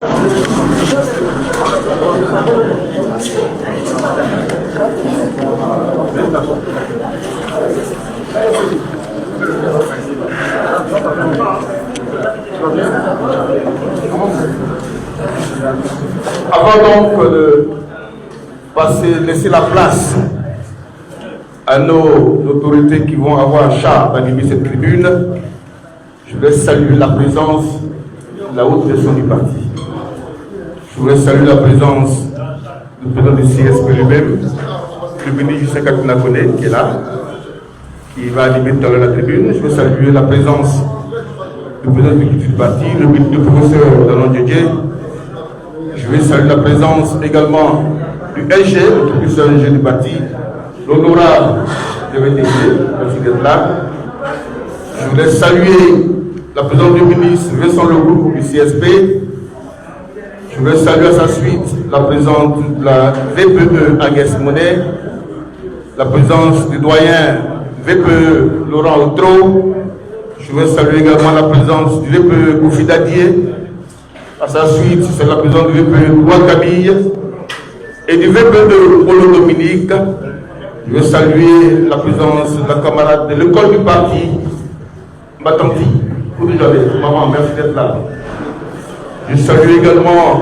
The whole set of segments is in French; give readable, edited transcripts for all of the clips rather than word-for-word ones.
Avant donc de laisser la place à nos autorités qui vont avoir à charge d'animer cette tribune, je vais saluer la présence de la haute direction du parti. Je voudrais saluer la présence du président du CSP lui-même, le ministre Justin Katina Kone, qui est là, qui va animer tout à l'heure la tribune. Je veux saluer la présence du président du parti, le professeur Danon Djedje. Je vais saluer la présence également du LG, le professeur LG du parti, l'honorable DVTG, merci d'être là. Je voudrais saluer la présence du ministre Vincent Leroux du CSP. Je voudrais saluer à sa suite la présence de la VPE Agnès Monet, la présence du doyen VPE Laurent Outreau. Je veux saluer également la présence du VPE Koufi Dadier. À sa suite, c'est la présence du VPE Louis Camille et du VPE de Polo Dominique. Je veux saluer la présence de la camarade de l'école du parti, Matanti. Maman, merci d'être là. Je salue également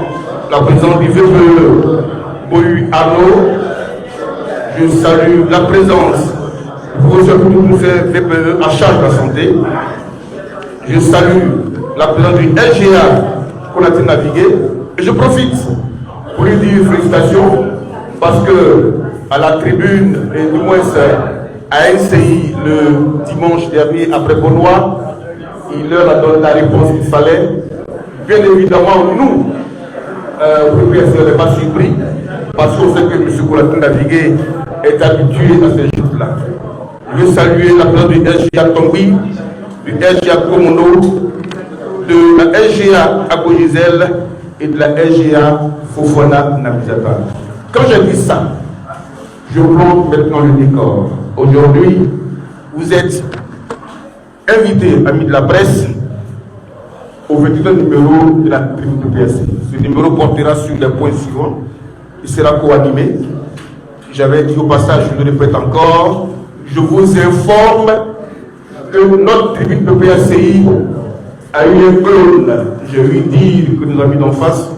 la présence du VPE Boyu Arnaud. Je salue la présence du professeur Koutoufé, VPE à charge de la santé. Je salue la présence du LGA qu'on a navigué. Et je profite pour lui dire félicitations parce que à la tribune, et du moins à NCI le dimanche dernier après Bonois, il leur a donné la réponse qu'il fallait. Bien évidemment, nous, on n'est pas surpris parce qu'on sait que M. Koulatin Navigué est habitué à ces choses-là. Je veux saluer la présence du LGA Tongui, du LGA Komono, de la LGA Agogizel et de la LGA Fofana Nabizata. Quand je dis ça, je plante maintenant le décor. Aujourd'hui, vous êtes invités, amis de la presse, au 22e numéro de la tribune de PSC. Ce numéro portera sur les points suivants. Il sera co-animé. J'avais dit au passage, je le répète encore, je vous informe que notre tribune de PSCI a eu un clone. Je lui dis que nos amis d'en face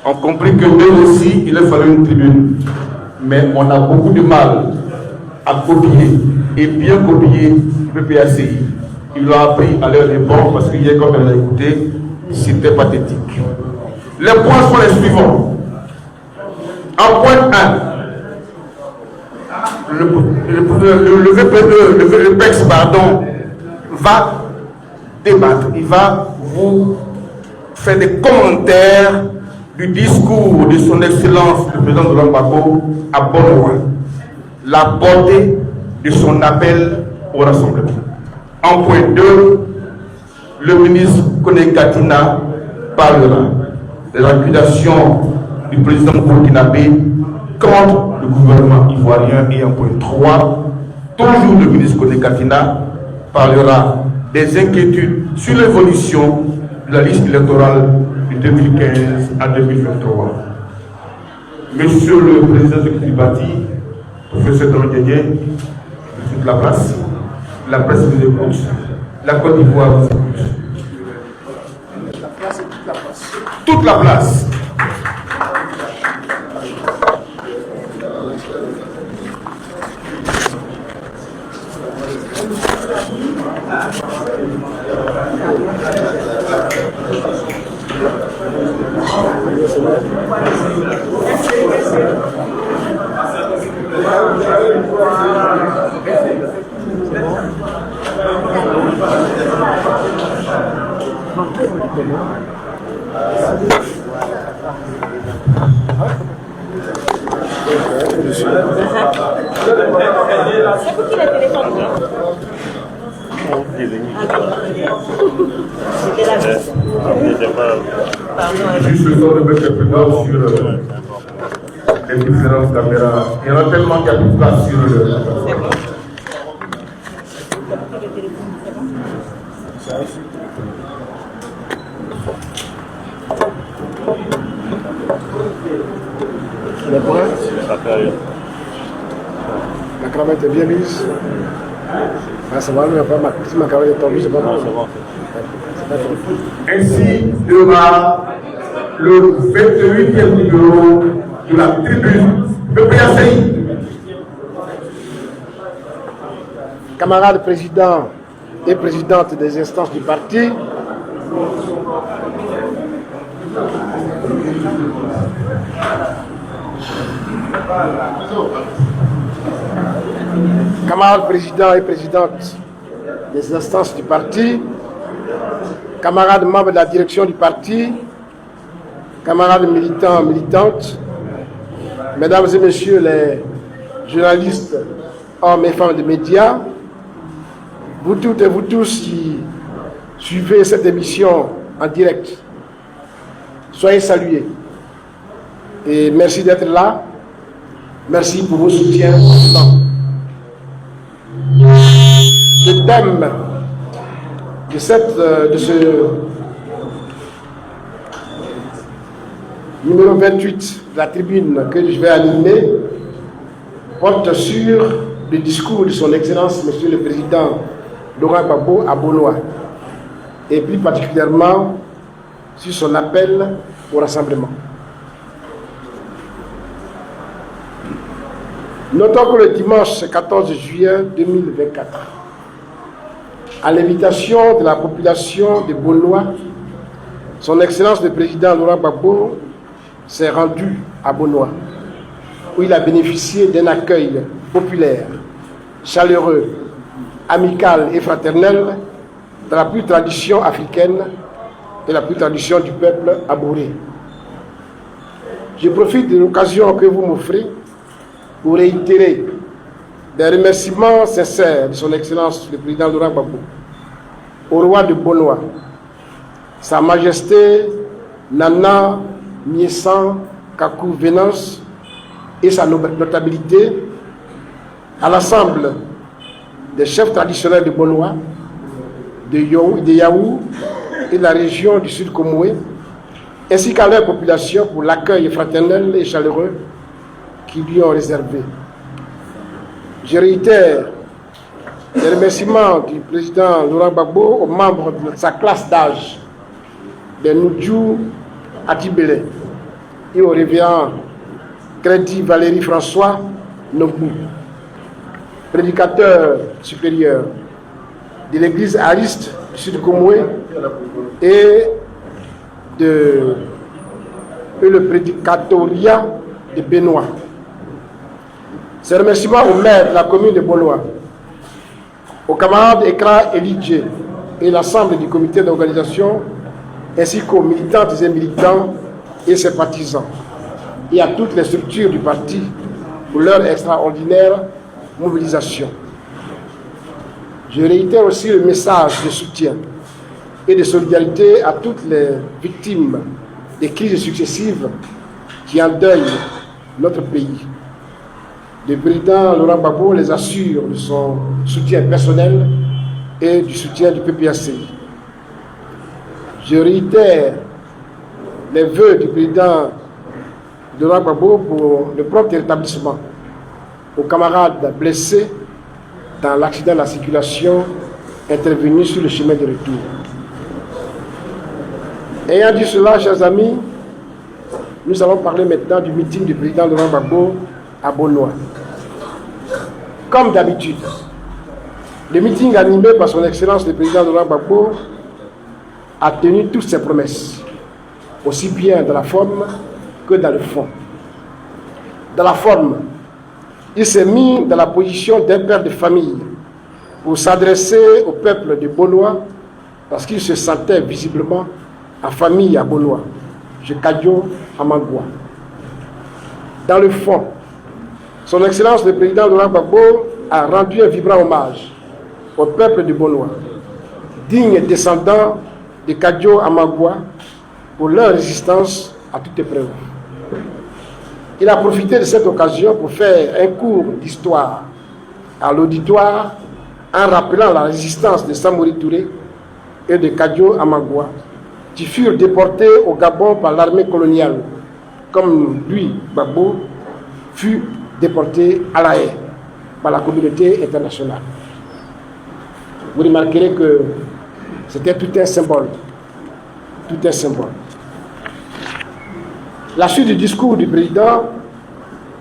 ont compris que eux aussi, il a fallu une tribune. Mais on a beaucoup de mal à copier et bien copier le PACI. Ils l'ont appris à leur dépens parce qu'hier, quand on a écouté, c'était pathétique. Les points sont les suivants. En point 1, le VPE, le PEX, pardon, va débattre. Il va vous faire des commentaires du discours de son Excellence le président de l'Ambako à Bonois, la portée de son appel au rassemblement. En point 2, le ministre Kone Katina parlera de l'accusation du président burkinabé contre le gouvernement ivoirien. Et en point 3, toujours le ministre Kone Katina parlera des inquiétudes sur l'évolution de la liste électorale de 2015 à 2023. Monsieur le président du parti, professeur Danon Djedje, toute la place, la presse vous écoute, la Côte d'Ivoire vous écoute. Toute la place. C'est pour qui le téléphone? Juste le temps de mettre un peu d'ordre sur les différentes caméras. Il y en a tellement qu'il n'y a plus de place sur le. Les points. La cravate est bien mise. Ah, ça va, mais pas mal. Si ma cravate est tombée, c'est pas mal. Ainsi demain, le 28e numéro de la tribune PPACI. Camarades présidents et présidentes des instances du parti, camarades présidents et présidentes des instances du parti, camarades membres de la direction du parti, camarades militants, militantes, mesdames et messieurs les journalistes, hommes et femmes de médias, vous toutes et vous tous qui suivez cette émission en direct, soyez salués. Et merci d'être là. Merci pour vos soutiens constants. Le thème de ce numéro 28 de la tribune que je vais animer porte sur le discours de son Excellence, Monsieur le Président Laurent Gbagbo à Bonoa, et plus particulièrement sur son appel au rassemblement. Notons que le dimanche 14 juillet 2024, à l'invitation de la population de Bonoa, son Excellence le Président Laurent Gbagbo s'est rendu à Bonoa, où il a bénéficié d'un accueil populaire, chaleureux, amical et fraternel de la pure tradition africaine et la pure tradition du peuple abouré. Je profite de l'occasion que vous m'offrez pour réitérer des remerciements sincères de son Excellence le Président Laurent Gbagbo au roi de Bonoa, Sa Majesté Nana Miesan Kakou Venance et sa notabilité, à l'ensemble des chefs traditionnels de Bonoa, de Yaou et de la région du Sud Comoé, ainsi qu'à leur population pour l'accueil fraternel et chaleureux qu'ils lui ont réservé. Je réitère les remerciements du président Laurent Gbagbo aux membres de sa classe d'âge, des Noudjou Atibele, et au révérend Crédit Valérie François Nobou, prédicateur supérieur de l'église Ariste du Sud Comoé et le prédicatoriat de Benoît. Ces remerciements au maire de la commune de Bonoa, aux camarades Ekra Elidje et l'ensemble du comité d'organisation, ainsi qu'aux militantes et militants et ses partisans, et à toutes les structures du parti pour leur extraordinaire mobilisation. Je réitère aussi le message de soutien et de solidarité à toutes les victimes des crises successives qui endeuillent notre pays. Le président Laurent Gbagbo les assure de son soutien personnel et du soutien du PPACI. Je réitère les vœux du président Laurent Gbagbo pour le prompt rétablissement aux camarades blessés dans l'accident de la circulation intervenu sur le chemin de retour. Ayant dit cela, chers amis, nous allons parler maintenant du meeting du président Laurent Gbagbo à Bonoa. Comme d'habitude, le meeting animé par son Excellence le président Laurent Gbagbo a tenu toutes ses promesses, aussi bien dans la forme que dans le fond. Dans la forme, il s'est mis dans la position d'un père de famille pour s'adresser au peuple de Bonoa parce qu'il se sentait visiblement en famille à Bonoa, chez Kadjo Amagua. Dans le fond, son Excellence le président Laurent Gbagbo a rendu un vibrant hommage au peuple de Bonoa, digne descendant de Kadjo Amagua, pour leur résistance à toute épreuve. Il a profité de cette occasion pour faire un cours d'histoire à l'auditoire en rappelant la résistance de Samori Touré et de Kadjo Amagua, qui furent déportés au Gabon par l'armée coloniale, comme lui, Gbagbo, fut déporté à La Haye par la communauté internationale. Vous remarquerez que c'était tout un symbole. Tout un symbole. La suite du discours du président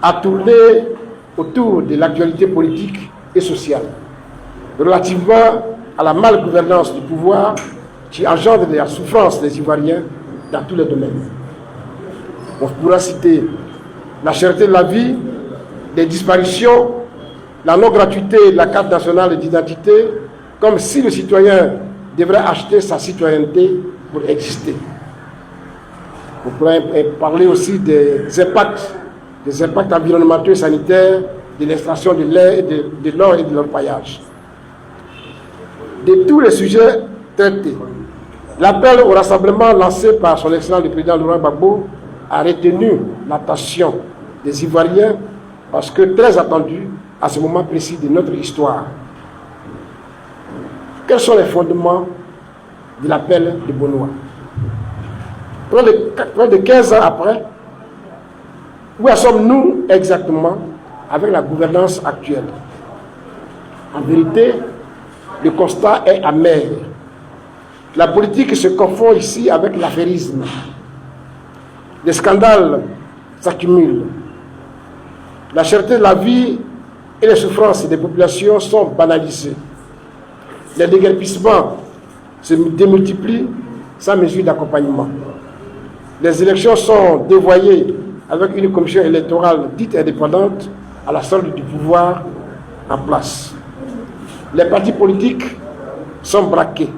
a tourné autour de l'actualité politique et sociale, relativement à la malgouvernance du pouvoir qui engendre la souffrance des Ivoiriens dans tous les domaines. On pourra citer la cherté de la vie, les disparitions, la non-gratuité de la carte nationale d'identité, comme si le citoyen devrait acheter sa citoyenneté pour exister. On pourrait parler aussi des impacts environnementaux et sanitaires de l'extraction de l'air, de l'or et de l'orpaillage. De tous les sujets traités, l'appel au rassemblement lancé par son excellence le président Laurent Gbagbo a retenu l'attention des Ivoiriens parce que très attendu à ce moment précis de notre histoire. Quels sont les fondements de l'appel de Bonoa? Près de 15 ans après, où en sommes-nous exactement avec la gouvernance actuelle? En vérité, le constat est amer. La politique se confond ici avec l'affairisme. Les scandales s'accumulent. La cherté de la vie et les souffrances des populations sont banalisées. Les déguerpissements se démultiplient sans mesure d'accompagnement. Les élections sont dévoyées avec une commission électorale dite indépendante à la solde du pouvoir en place. Les partis politiques sont braqués.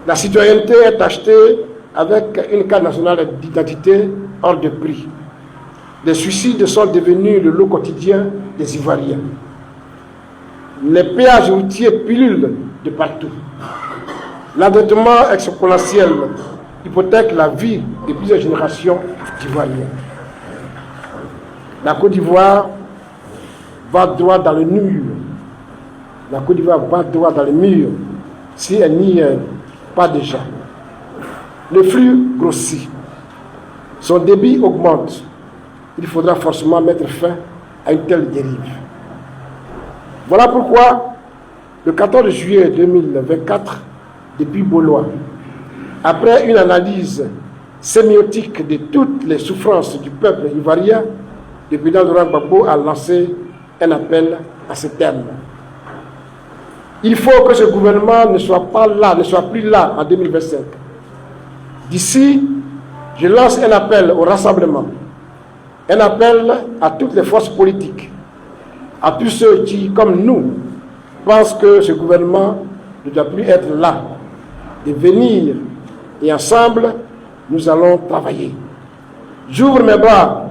La citoyenneté est achetée avec une carte nationale d'identité hors de prix. Les suicides sont devenus le lot quotidien des Ivoiriens. Les péages routiers pullulent de partout. L'endettement exponentiel hypothèque la vie de plusieurs générations d'Ivoiriens. La Côte d'Ivoire va droit dans le mur. La Côte d'Ivoire va droit dans le mur si elle n'y est pas déjà. Le flux grossit. Son débit augmente. Il faudra forcément mettre fin à une telle dérive. Voilà pourquoi, le 14 juillet 2024, depuis Boloa, après une analyse sémiotique de toutes les souffrances du peuple ivoirien, le président Laurent Gbagbo a lancé un appel à ce terme. Il faut que ce gouvernement ne soit plus là en 2025. D'ici, je lance un appel au rassemblement, un appel à toutes les forces politiques, à tous ceux qui, comme nous, pensent que ce gouvernement ne doit plus être là, de venir et ensemble, nous allons travailler. J'ouvre mes bras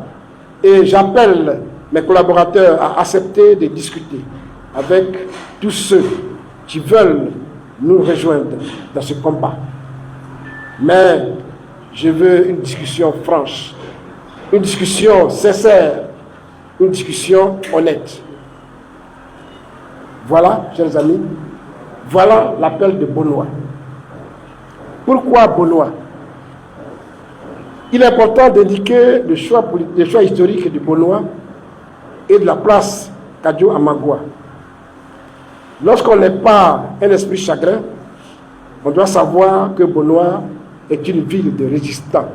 et j'appelle mes collaborateurs à accepter de discuter avec tous ceux qui veulent nous rejoindre dans ce combat. Mais je veux une discussion franche, une discussion sincère, une discussion honnête. Voilà, chers amis, voilà l'appel de Bonoa. Pourquoi Bonoa? Il est important d'indiquer le choix historique de Bonoa et de la place Kadiou Amagua. Lorsqu'on n'est pas un esprit chagrin, on doit savoir que Bonoa est une ville de résistants.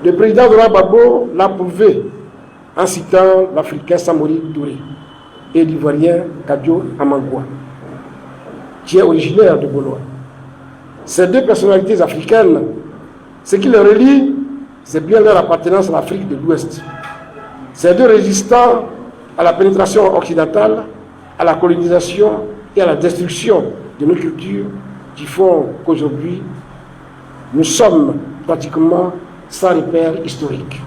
Le président Laurent Gbagbo l'a prouvé en citant l'Africain Samori Touré et l'Ivoirien Kadiou Amagua, qui est originaire de Bonoa. Ces deux personnalités africaines, ce qui les relie, c'est bien leur appartenance à l'Afrique de l'Ouest. Ces deux résistants à la pénétration occidentale, à la colonisation et à la destruction de nos cultures qui font qu'aujourd'hui, nous sommes pratiquement sans repère historique.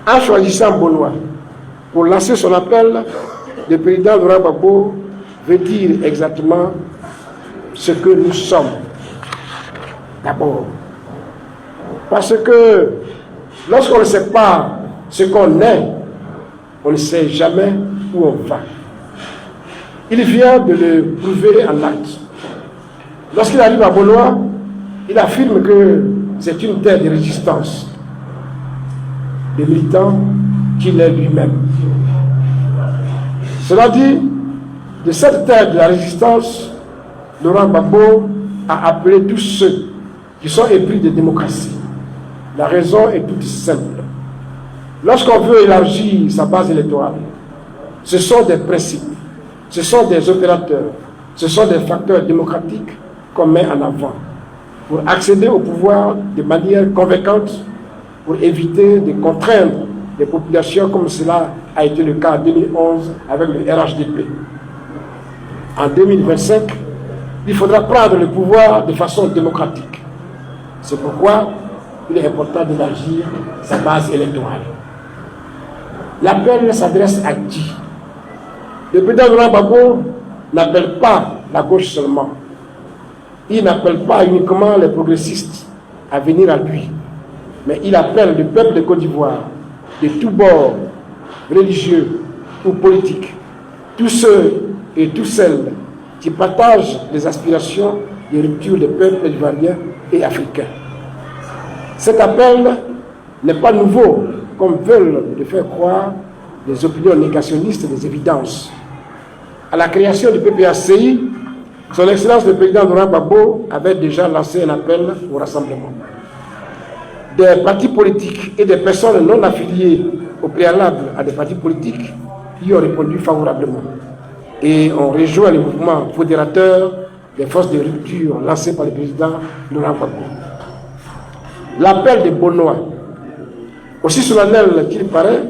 En choisissant Bonoa pour lancer son appel, le président Laurent Gbagbo veut dire exactement ce que nous sommes. D'abord, parce que lorsqu'on ne sait pas ce qu'on est, on ne sait jamais où on va. Il vient de le prouver en acte. Lorsqu'il arrive à Bonoa, il affirme que c'est une terre de résistance. Les militants qu'il est lui-même. Cela dit, de cette terre de la résistance, Laurent Gbagbo a appelé tous ceux qui sont épris de démocratie. La raison est toute simple. Lorsqu'on veut élargir sa base électorale, ce sont des principes, ce sont des opérateurs, ce sont des facteurs démocratiques qu'on met en avant pour accéder au pouvoir de manière convaincante, pour éviter de contraindre les populations comme cela a été le cas en 2011 avec le RHDP. En 2025, il faudra prendre le pouvoir de façon démocratique. C'est pourquoi il est important d'élargir sa base électorale. L'appel s'adresse à qui? Le président Laurent Gbagbo n'appelle pas la gauche seulement. Il n'appelle pas uniquement les progressistes à venir à lui, mais il appelle le peuple de Côte d'Ivoire, de tous bords, religieux ou politiques, tous ceux et toutes celles qui partagent les aspirations de rupture des peuples ivoiriens et africains. Cet appel n'est pas nouveau, comme veulent le faire croire les opinions négationnistes des évidences. À la création du PPACI, son Excellence le Président Laurent Gbagbo avait déjà lancé un appel au rassemblement. Des partis politiques et des personnes non affiliées au préalable à des partis politiques y ont répondu favorablement. Et on rejoint le mouvement fédérateur des forces de rupture lancé par le Président Laurent Gbagbo. L'appel des Bonois, aussi solennel qu'il paraît,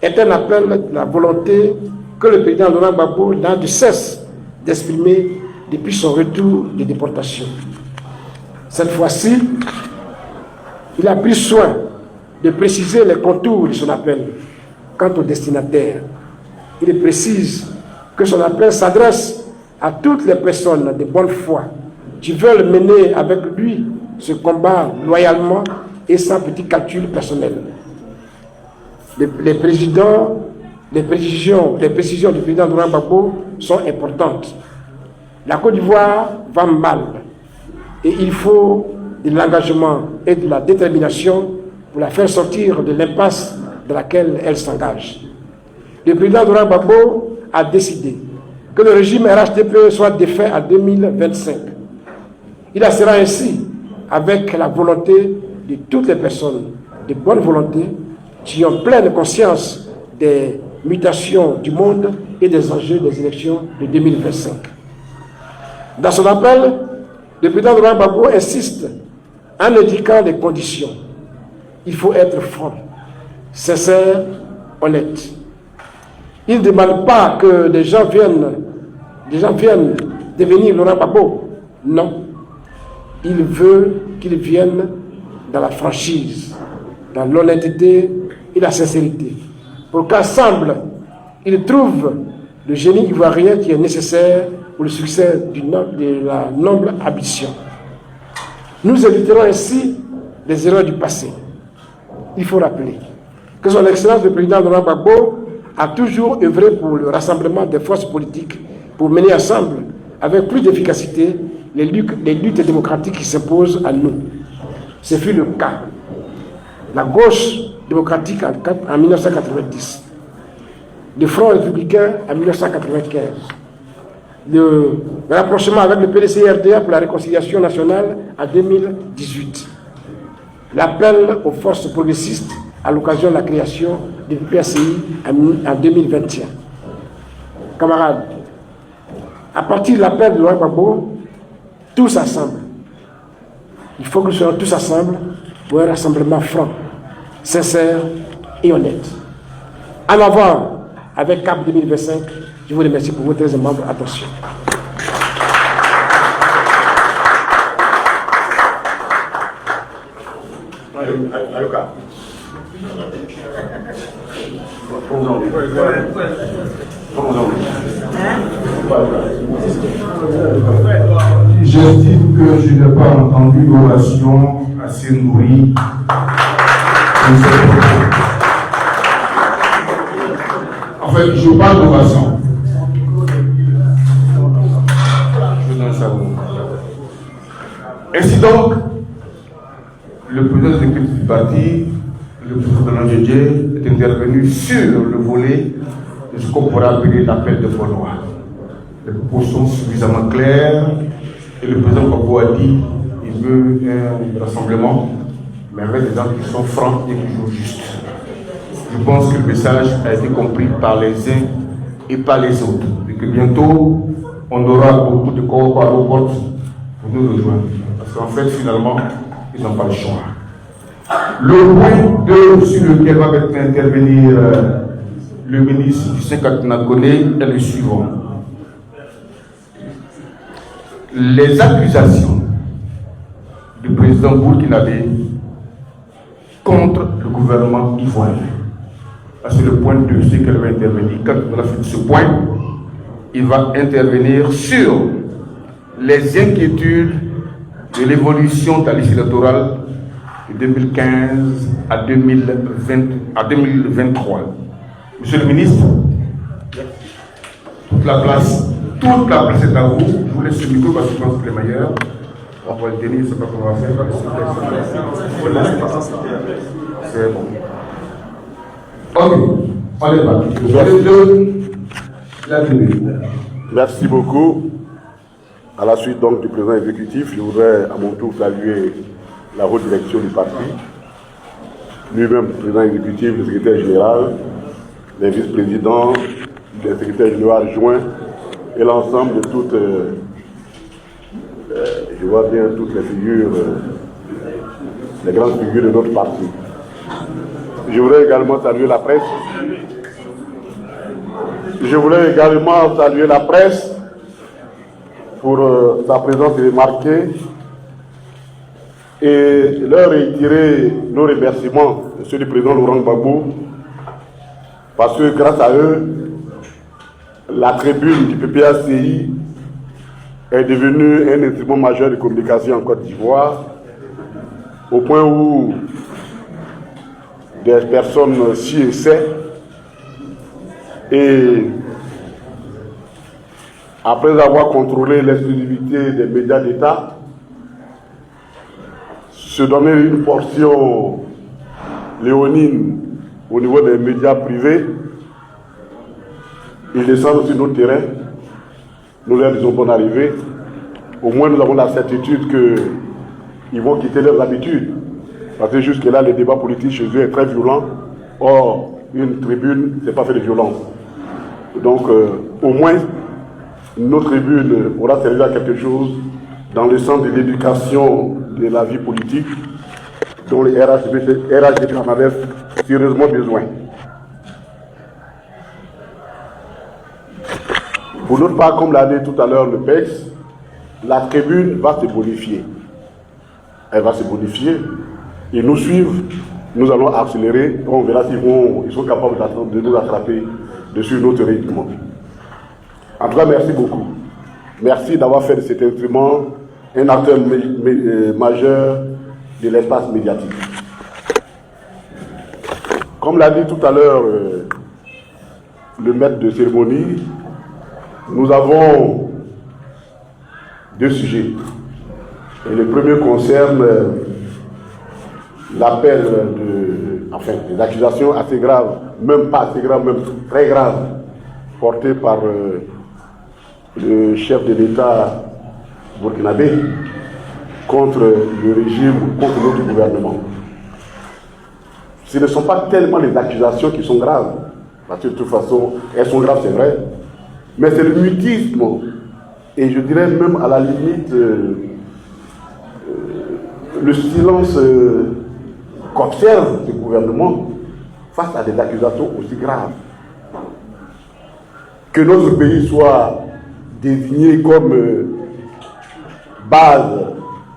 est un appel de la volonté que le Président Laurent Gbagbo n'a de cesse d'exprimer depuis son retour de déportation. Cette fois-ci, il a pris soin de préciser les contours de son appel quant au destinataire. Il précise que son appel s'adresse à toutes les personnes de bonne foi qui veulent mener avec lui ce combat loyalement et sans petit calcul personnel. Les précisions du président Laurent Gbagbo sont importantes. La Côte d'Ivoire va mal et il faut de l'engagement et de la détermination pour la faire sortir de l'impasse dans laquelle elle s'engage. Le président Laurent Gbagbo a décidé que le régime RHDP soit défait en 2025. Il assurera ainsi avec la volonté de toutes les personnes de bonne volonté qui ont pleine conscience des mutations du monde et des enjeux des élections de 2025. Dans son appel, le président Laurent Gbagbo insiste en indiquant les conditions. Il faut être franc, sincère, honnête. Il ne demande pas que des gens viennent devenir Laurent Gbagbo. Non. Il veut qu'ils viennent dans la franchise, dans l'honnêteté et la sincérité, pour qu'ensemble, ils trouvent le génie ivoirien qui est nécessaire pour le succès de la noble ambition. Nous éviterons ainsi les erreurs du passé. Il faut rappeler que son Excellence le Président Laurent Gbagbo a toujours œuvré pour le rassemblement des forces politiques pour mener ensemble, avec plus d'efficacité, les luttes démocratiques qui s'imposent à nous. Ce fut le cas. La gauche démocratique en 1990, le Front républicain en 1995, le rapprochement avec le PDC-RDA pour la réconciliation nationale en 2018, l'appel aux forces progressistes à l'occasion de la création du PACI en 2021. Camarades, à partir de l'appel de Laurent Gbagbo, tous ensemble, il faut que nous soyons tous ensemble pour un rassemblement franc, sincère et honnête. En avant, avec CAP 2025, je vous remercie pour votre très aimable attention. J'estime que je n'ai pas entendu d'oration assez nourrie. En fait, je parle d'ovation. Je donne ça. Ainsi donc, le président exécutif du parti, le président de l'ONG est intervenu sur le volet de ce qu'on pourrait appeler l'appel de Bonoa. Les propos sont suffisamment clairs et le président Gbagbo a dit qu'il veut un rassemblement, mais avec des gens qui sont francs et qui jouent juste. Je pense que le message a été compris par les uns et par les autres, et que bientôt on aura beaucoup de corps à nos portes pour nous rejoindre. Parce qu'en fait, finalement, ils n'ont pas le choix. Le point 2 sur lequel va maintenant intervenir le ministre du Sénat-Nakone est le suivant. Les accusations du président burkinabé contre le gouvernement ivoirien. C'est le point 2, c'est qu'elle va intervenir. Quand on a fait ce point, il va intervenir sur les inquiétudes de l'évolution de la liste électorale de 2015 à 2023. Monsieur le ministre, toute la place est à vous. Je vous laisse le micro parce que je pense que les meilleurs. On va le tenir, c'est pas qu'on va faire. C'est bon. Ok, on est parti. Merci beaucoup. À la suite donc du président exécutif, je voudrais à mon tour saluer la haute direction du parti, lui-même président exécutif, le secrétaire général, les vice-présidents, les secrétaires généraux adjoints et l'ensemble de toutes, je vois bien toutes les figures, les grandes figures de notre parti. Je voudrais également saluer la presse. Pour sa présence remarquée et leur réitérer nos remerciements, ceux du président Laurent Gbagbo, parce que grâce à eux, la tribune du PPACI est devenue un instrument majeur de communication en Côte d'Ivoire, au point où des personnes s'y essaient et après avoir contrôlé l'exclusivité des médias d'État, se donner une portion léonine au niveau des médias privés, ils descendent sur notre terrain, nous leur disons bonne arrivée. Au moins nous avons la certitude qu'ils vont quitter leurs habitudes, parce que jusque-là le débat politique chez eux est très violent. Or, une tribune, ce n'est pas fait de violence. Donc, au moins, notre tribune aura servi à quelque chose dans le sens de l'éducation de la vie politique dont les RHDP en avaient sérieusement besoin. Pour notre part, comme l'a dit tout à l'heure le PEX, la tribune va se bonifier. Elle va se bonifier. Ils nous suivent, nous allons accélérer, on verra s'ils sont capables de nous attraper dessus notre rythme. En tout cas, merci beaucoup. Merci d'avoir fait de cet instrument un acteur majeur de l'espace médiatique. Comme l'a dit tout à l'heure le maître de cérémonie, nous avons deux sujets. Et le premier concerne l'appel des accusations assez graves, même pas assez graves, même très graves, portées par le chef de l'État burkinabé contre le régime, contre notre gouvernement. Ce ne sont pas tellement les accusations qui sont graves, parce que de toute façon, elles sont graves, c'est vrai, mais c'est le mutisme, et je dirais même à la limite, le silence qu'observe ce gouvernement face à des accusations aussi graves. Que notre pays soit désigné comme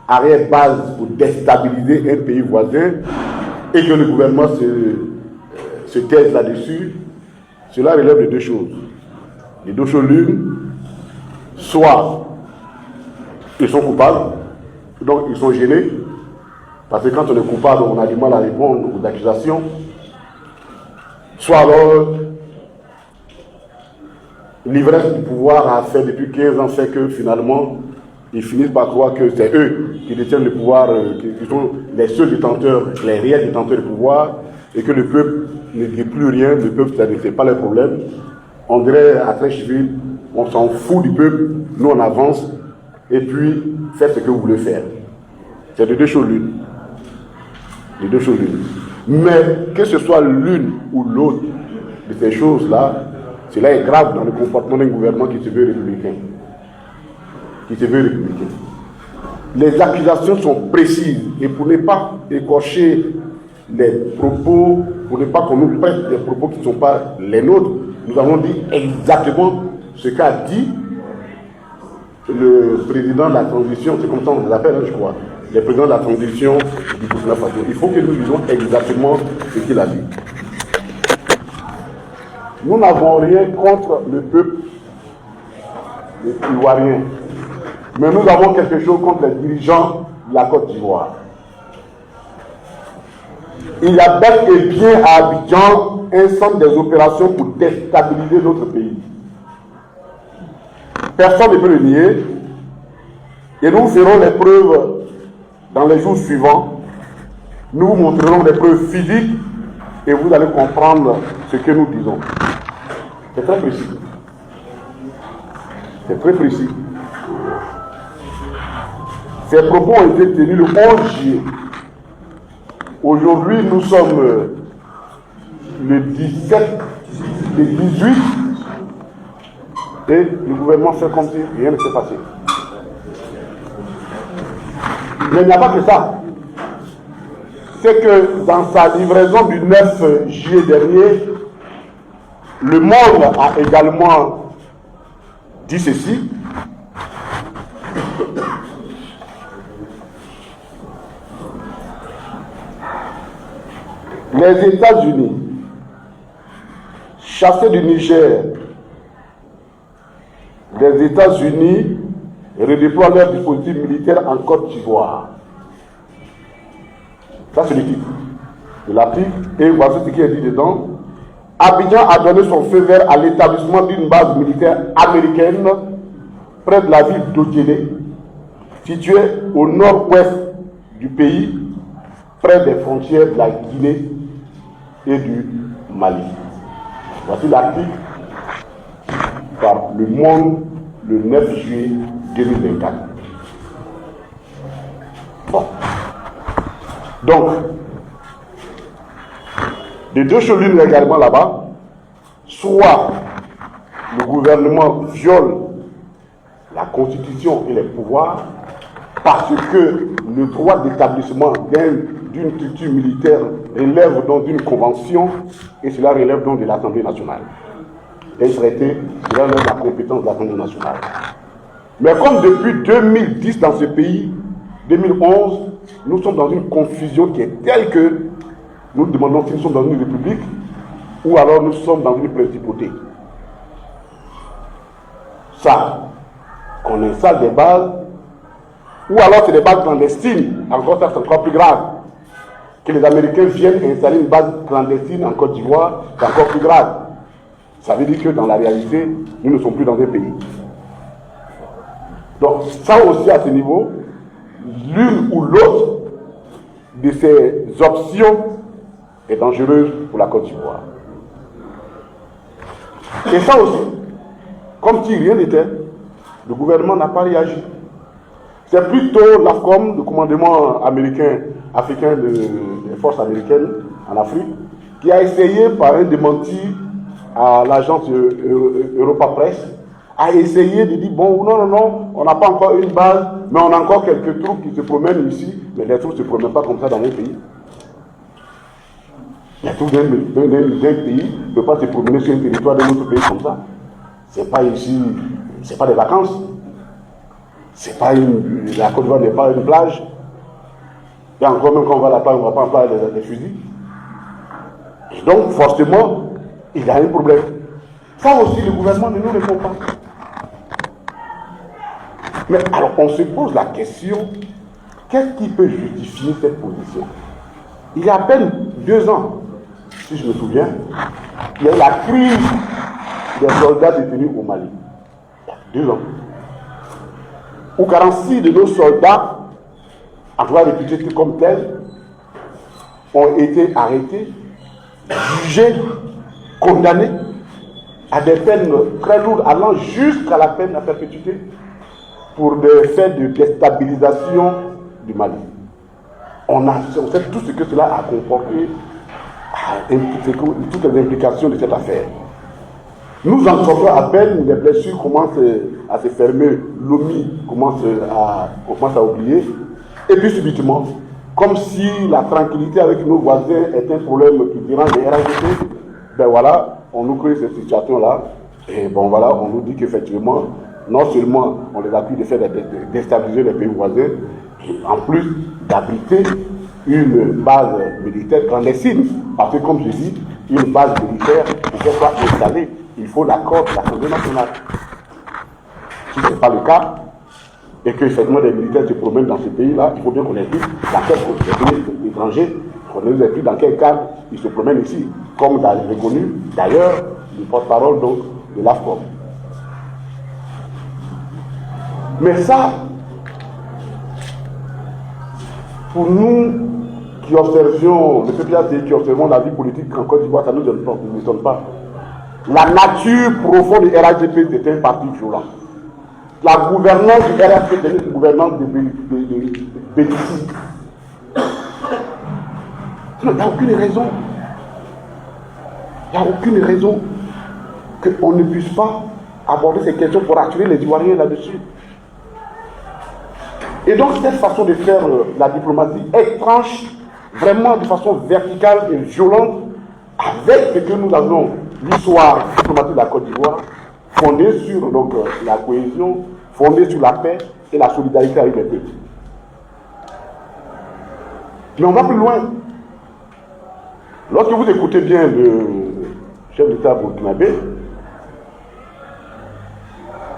arrière-base pour déstabiliser un pays voisin et que le gouvernement se taise là-dessus, cela relève de deux choses. Les deux choses l'une, soit ils sont coupables, donc ils sont gênés, parce que quand on est coupable, on a du mal à répondre aux accusations, soit alors l'ivresse du pouvoir a fait depuis 15 ans fait que finalement, ils finissent par croire que c'est eux qui détiennent le pouvoir, qui sont les seuls détenteurs, les réels détenteurs du pouvoir, et que le peuple ne dit plus rien, le peuple, ça ne fait pas les problèmes. On dirait à Trècheville, on s'en fout du peuple, nous on avance, et puis faites ce que vous voulez faire. C'est de deux choses l'une. De deux choses l'une. Mais que ce soit l'une ou l'autre de ces choses-là, cela est grave dans le comportement d'un gouvernement qui se veut républicain. Les accusations sont précises, et pour ne pas écorcher les propos, pour ne pas qu'on nous prête des propos qui ne sont pas les nôtres, nous avons dit exactement ce qu'a dit le président de la transition, c'est comme ça on les appelle, je crois, le président de la transition du Burkina Faso. Il faut que nous disions exactement ce qu'il a dit. Nous n'avons rien contre le peuple ivoirien, mais nous avons quelque chose contre les dirigeants de la Côte d'Ivoire. Il y a bel et bien à Abidjan un centre des opérations pour déstabiliser notre pays. Personne ne peut le nier. Et nous ferons les preuves dans les jours suivants. Nous vous montrerons des preuves physiques et vous allez comprendre ce que nous disons. C'est très précis. C'est très précis. Ces propos ont été tenus le 11 juillet. Aujourd'hui, nous sommes le 17, le 18, et le gouvernement fait comme si rien ne s'est passé. Mais il n'y a pas que ça. C'est que dans sa livraison du 9 juillet dernier, Le Monde a également dit ceci. Les États-Unis, chassés du Niger, les États-Unis redéploient leur dispositif militaire en Côte d'Ivoire. Ça, c'est le titre de l'article. Et voici ce qui est dit dedans. Abidjan a donné son feu vert à l'établissement d'une base militaire américaine près de la ville d'Odjélé, située au nord-ouest du pays, près des frontières de la Guinée et du Mali. Voici l'article par Le Monde le 9 juillet 2024. Bon. Donc, les deux choses l'une également là-bas, soit le gouvernement viole la Constitution et les pouvoirs parce que le droit d'établissement d'une structure militaire relève donc d'une convention et cela relève donc de l'Assemblée nationale. Un traité, cela relève de la compétence de l'Assemblée nationale. Mais comme depuis 2010 dans ce pays, 2011, nous sommes dans une confusion qui est telle que nous demandons si nous sommes dans une république ou alors nous sommes dans une principauté. Ça, qu'on installe des bases, ou alors c'est des bases clandestines, encore ça c'est encore plus grave. Que les Américains viennent installer une base clandestine en Côte d'Ivoire, c'est encore plus grave. Ça veut dire que dans la réalité, nous ne sommes plus dans un pays. Donc ça aussi à ce niveau, l'une ou l'autre de ces options est dangereuse pour la Côte d'Ivoire. Et ça aussi, comme si rien n'était, le gouvernement n'a pas réagi. C'est plutôt l'AFCOM, le commandement américain, africain des forces américaines en Afrique, qui a essayé par un démenti à l'agence Europa Press, a essayé de dire, bon, non, on n'a pas encore une base, mais on a encore quelques troupes qui se promènent ici, mais les troupes ne se promènent pas comme ça dans mon pays. Les troupes d'un pays ne peuvent pas se promener sur un territoire d'un autre pays comme ça. C'est pas ici, c'est pas des vacances. C'est pas la Côte d'Ivoire n'est pas une plage. Et encore même quand on va à la plage, on ne va pas employer des fusils. Et donc, forcément, il y a un problème. Ça aussi, le gouvernement ne nous répond pas. Mais alors, on se pose la question, qu'est-ce qui peut justifier cette position? Il y a à peine 2 ans, si je me souviens, il y a eu la crise des soldats détenus au Mali. Il y a 2 ans. Où 46 de nos soldats, en tout cas réputés comme tels, ont été arrêtés jugés, condamnés à des peines très lourdes, allant jusqu'à la peine à perpétuité pour des faits de déstabilisation du Mali. On sait tout ce que cela a comporté, toutes les implications de cette affaire. Nous en sortons à peine, les blessures commencent à se fermer, l'OMI commence à oublier, et puis subitement, comme si la tranquillité avec nos voisins est un problème qui dérange les RHDP, ben voilà, on nous crée cette situation-là, et bon voilà, on nous dit qu'effectivement, non seulement on les accuse de faire déstabiliser les pays voisins, en plus d'abriter une base militaire clandestine. Parce que comme je dis, une base militaire, pour qu'elle soit installée, il faut l'accord de l'Assemblée nationale. Si ce n'est pas le cas, et qu'effectivement des militaires se promènent dans ce pays-là, il faut bien qu'on ait vu dans quel pays étranger, qu'on ait vu dans quel cadre ils se promènent ici, comme dans les reconnus, d'ailleurs, le porte-parole donc de l'AFCOM. Mais ça, pour nous qui observions, le PPACI qui observons la vie politique en Côte d'Ivoire, ça ne nous étonne pas. La nature profonde du RHDP, c'était un parti violent. La gouvernance du RHDP, c'était une gouvernance de belliciste. Il n'y a aucune raison. Il n'y a aucune raison qu'on ne puisse pas aborder ces questions pour rassurer les Ivoiriens là-dessus. Et donc cette façon de faire la diplomatie étrange, vraiment de façon verticale et violente, avec ce que nous avons, l'histoire diplomatique de la Côte d'Ivoire, fondée sur donc, la cohésion, fondée sur la paix et la solidarité avec les peuples. Mais on va plus loin. Lorsque vous écoutez bien le chef d'État burkinabé,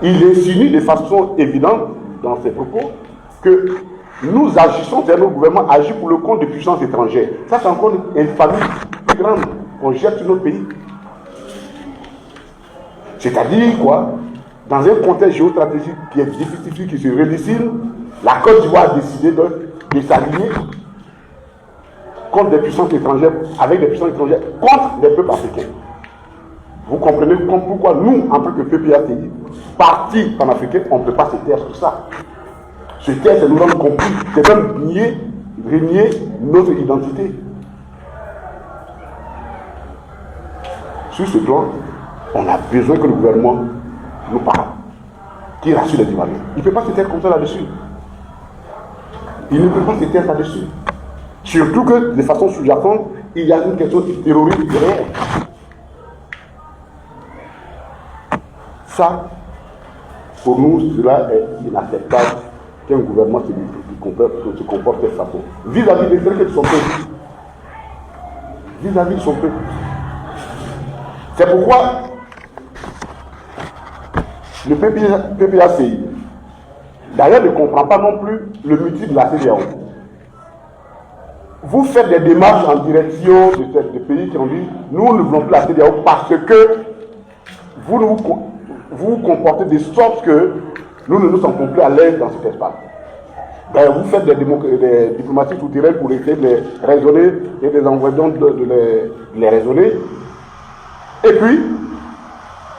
il insinue de façon évidente dans ses propos que nous agissons, c'est-à-dire le gouvernement agit pour le compte de puissances étrangères. Ça, c'est encore une famille plus grande qu'on jette sur notre pays. C'est-à-dire quoi? Dans un contexte géostratégique qui est difficile, qui se redessine, la Côte d'Ivoire a décidé de s'aligner contre des puissances étrangères, avec des puissances étrangères, contre les peuples africains. Vous comprenez pourquoi nous, en tant que PPACI, parti panafricain, on ne peut pas se taire sur ça. Se taire, c'est nous rendre compris, c'est même renier notre identité. Sur ce plan, on a besoin que le gouvernement nous parle, qui rassure les Ivoiriens. Il ne peut pas se taire comme ça là-dessus. Il ne peut pas se taire là-dessus. Surtout que, de façon sous-jacente, il y a une question terroriste derrière. Ça, pour nous, cela est inacceptable qu'un gouvernement se comporte de cette façon. Vis-à-vis des intérêts de son peuple. Vis-à-vis de son peuple. C'est pourquoi le PPACI, d'ailleurs, ne comprend pas non plus le motif de la CEDEAO. Vous faites des démarches en direction de pays qui ont dit nous ne voulons plus la CEDEAO parce que vous vous comportez de sorte que nous ne nous sentons plus à l'aise dans cet espace. Ben, vous faites des diplomaties souterraines pour essayer de les raisonner et des envoyants de les raisonner. Et puis,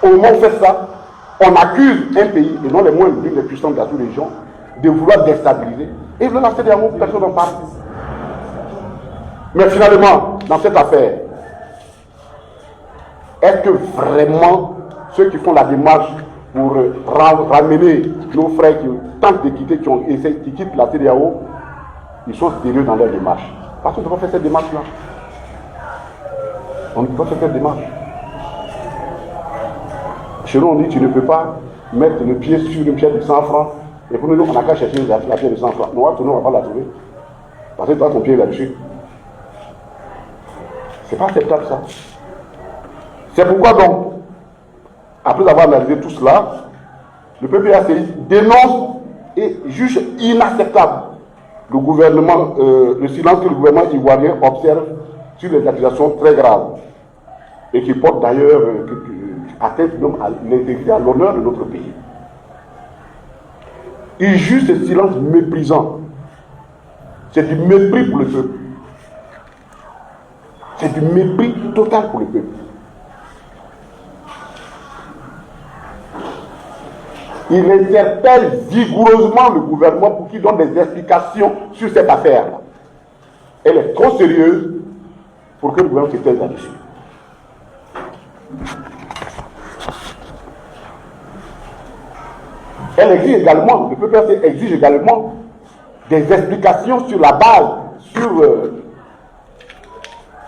au moment où on fait ça, on accuse un pays, et non les moindres, l'une des puissances de la sous-région, de vouloir déstabiliser. Et là, la CEDEAO, personne n'en parle. Mais finalement, dans cette affaire, est-ce que vraiment ceux qui font la démarche pour ramener nos frères qui tentent de quitter, qui quittent la CEDEAO, ils sont sérieux dans leur démarche? Parce qu'on ne peut pas faire cette démarche-là. On ne peut pas faire cette démarche. Chez nous, on dit tu ne peux pas mettre le pied sur une pièce de 100 francs. Et pour nous, on n'a qu'à chercher la pièce de 100 francs. Nous, on ne va pas la trouver. Parce que toi, ton pied est là-dessus. C'est pas acceptable ça. C'est pourquoi donc, après avoir analysé tout cela, le PPACI dénonce et juge inacceptable le silence que le gouvernement ivoirien observe sur les accusations très graves et qui portent d'ailleurs atteinte à l'intégrité, à l'honneur de notre pays. Il juge ce silence méprisant. C'est du mépris pour le peuple. C'est du mépris total pour le peuple. Il interpelle vigoureusement le gouvernement pour qu'il donne des explications sur cette affaire-là. Elle est trop sérieuse pour que le gouvernement se taise là-dessus. Elle exige également, le peuple exige également des explications sur la base, sur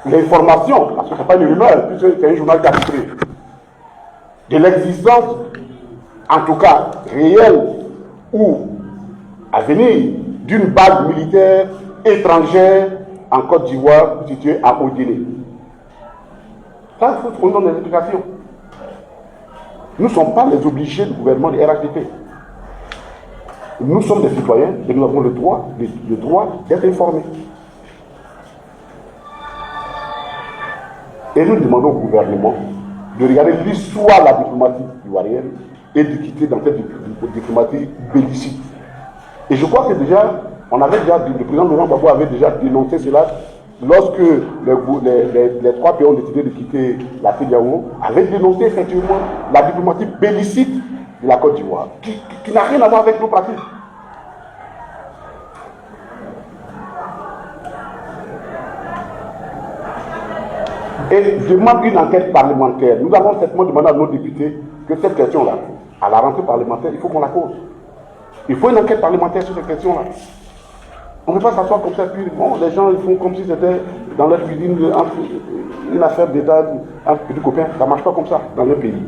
l'information, parce que ce n'est pas une rumeur, puisque c'est un journal qui a titré, de l'existence, en tout cas réelle ou à venir, d'une base militaire étrangère en Côte d'Ivoire située à Haut-Guinée. Ça, il faut qu'on donne des explications. Nous ne sommes pas les obligés du gouvernement de RHDP. Nous sommes des citoyens et nous avons le droit d'être informés. Et nous demandons au gouvernement de regarder l'histoire de la diplomatie ivoirienne et de quitter dans cette diplomatie belliciste. Et je crois que déjà, le président Laurent Gbagbo avait déjà dénoncé cela lorsque les trois pays ont décidé de quitter la CEDEAO, avait dénoncé effectivement la diplomatie belliciste de la Côte d'Ivoire, qui n'a rien à voir avec nos pratiques. Et demande une enquête parlementaire. Nous allons certainement demander à nos députés que cette question-là, à la rentrée parlementaire, il faut qu'on la pose. Il faut une enquête parlementaire sur cette question-là. On ne peut pas s'asseoir comme ça, puis bon, les gens ils font comme si c'était dans leur cuisine une affaire d'État entre petits copains. Ça ne marche pas comme ça dans le pays.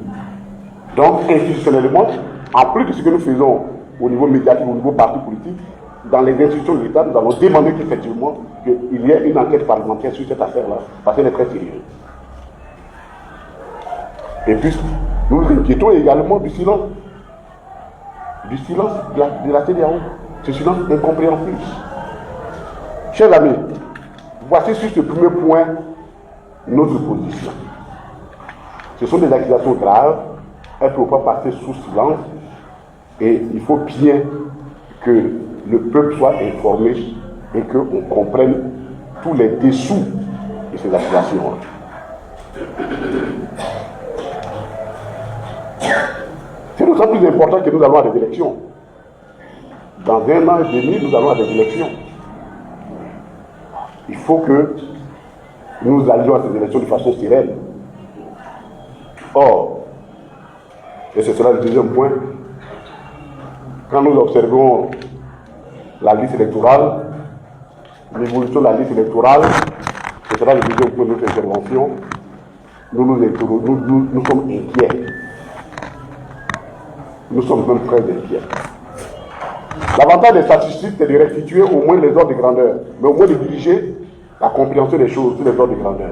Donc, institutionnellement, en plus de ce que nous faisons au niveau médiatique, au niveau parti politique, dans les institutions de l'État, nous allons demander qu'effectivement, qu'il y ait une enquête parlementaire sur cette affaire-là, parce qu'elle est très sérieuse. Et puis, nous nous inquiétons également du silence de la CEDEAO, ce silence incompréhensible. Chers amis, voici sur ce premier point notre position. Ce sont des accusations graves, elles ne peuvent pas passer sous silence, et il faut bien que le peuple soit informé et qu'on comprenne tous les dessous de ces accusations. C'est d'autant plus important que nous allons à des élections. Dans 1 an et demi, nous allons à des élections. Il faut que nous allions à ces élections de façon sereine. Or, et ce sera le deuxième point, quand nous observons la liste électorale, l'évolution de la liste électorale, ce sera le deuxième point de notre intervention, nous sommes inquiets. Nous sommes même très inquiets. L'avantage des statistiques, c'est de restituer au moins les ordres de grandeur, mais au moins de diriger la compréhension des choses sur les ordres de grandeur.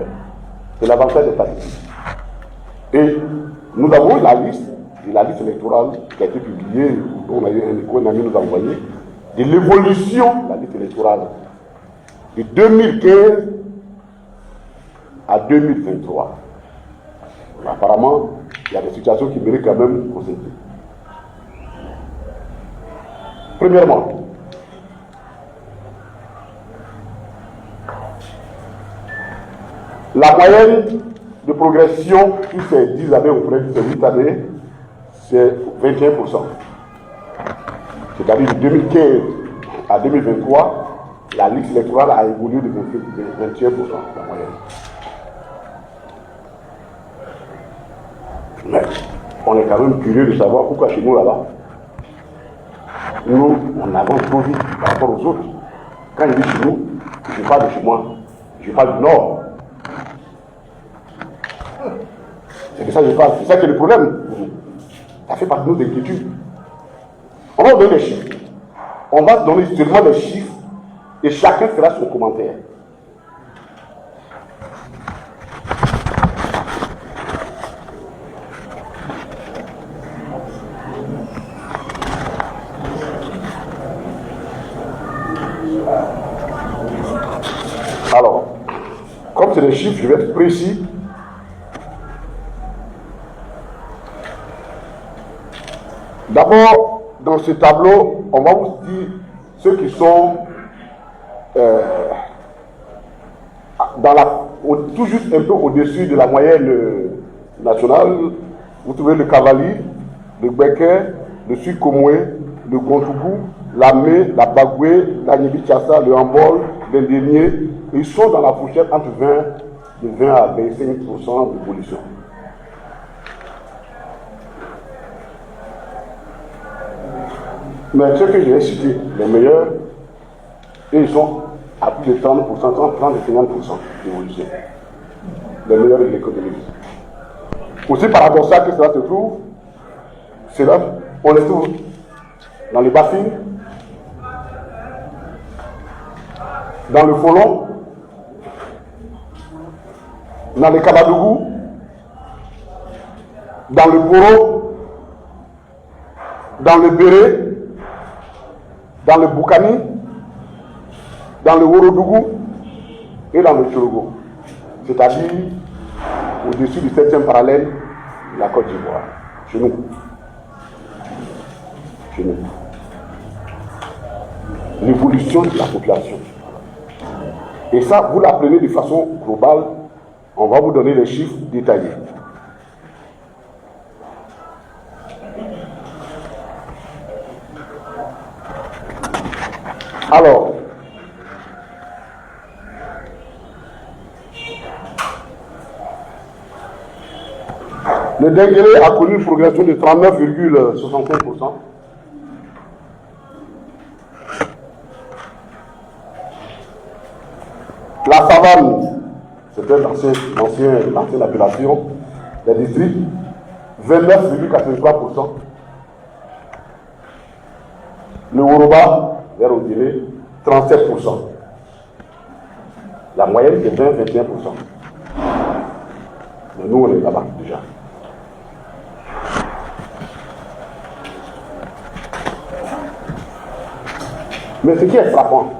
C'est l'avantage des statistiques. Et nous avons la liste électorale qui a été publiée, dont un ami nous a envoyé, de l'évolution de la liste électorale de 2015 à 2023. Apparemment, il y a des situations qui méritent quand même qu'on s'inquiète. Premièrement, la moyenne de progression sur ces 10 années, ou près de ces 8 années, c'est 21%. C'est-à-dire de 2015 à 2023, la liste électorale a évolué de 21%, la moyenne. Mais on est quand même curieux de savoir pourquoi chez nous là-bas, nous, on avance trop vite par rapport aux autres. Quand je dis chez nous, je parle de chez moi, je parle du Nord. C'est de ça que je parle, c'est ça qui est le problème. Ça fait partie de nos inquiétudes. On va donner des chiffres. On va donner seulement des chiffres et chacun fera son commentaire. Alors, comme c'est des chiffres, je vais être précis. D'abord, dans ce tableau, on va vous dire ceux qui sont dans tout juste un peu au-dessus de la moyenne nationale, vous trouvez le Cavali, le Béquet, le Sud-Comoué, le Gontougou, la Mé, la Bagoué, la Nibi-Tchassa, le Hambol, l'Indénié. Ils sont dans la fourchette entre 20 à 25% d'évolution. Mais ceux que j'ai cités, les meilleurs, ils sont à plus de 30%, 30 et 50% d'évolution. Les meilleurs de l'économie. Aussi paradoxal que cela se trouve, c'est là, on les trouve dans les bassines, dans le Folon, dans les Kabadougou, dans le Poro, dans le Béré, dans le Boukani, dans le Worodougou et dans le Tchologo. C'est-à-dire au-dessus du 7e parallèle de la Côte d'Ivoire. Chez nous. Chez nous. L'évolution de la population. Et ça, vous l'apprenez de façon globale. On va vous donner les chiffres détaillés. Alors, le Denguélé a connu une progression de 39,65%. La savane, c'était l'ancienne appellation des districts, 29,83%. Le Woroba, vers Odile, 37%. La moyenne est 20-21%. Mais nous, on est là-bas déjà. Mais ce qui est frappant,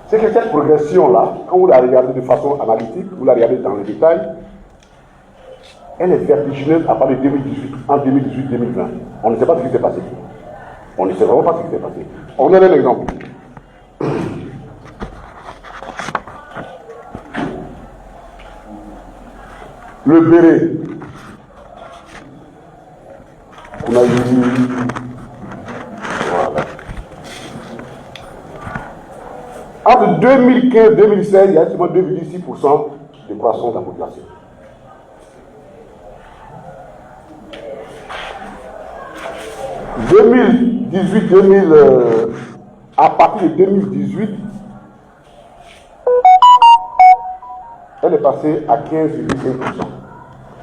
c'est que cette progression-là, quand vous la regardez de façon analytique, vous la regardez dans le détail, elle est vertigineuse à partir de 2018, en 2018-2020. On ne sait pas ce qui s'est passé. On ne sait vraiment pas ce qui s'est passé. On donne un exemple. Le Béré. On a eu... Voilà. Entre 2015 et 2016, il y a seulement 2,6% de croissance de la population. À partir de 2018, elle est passée à 15,5%.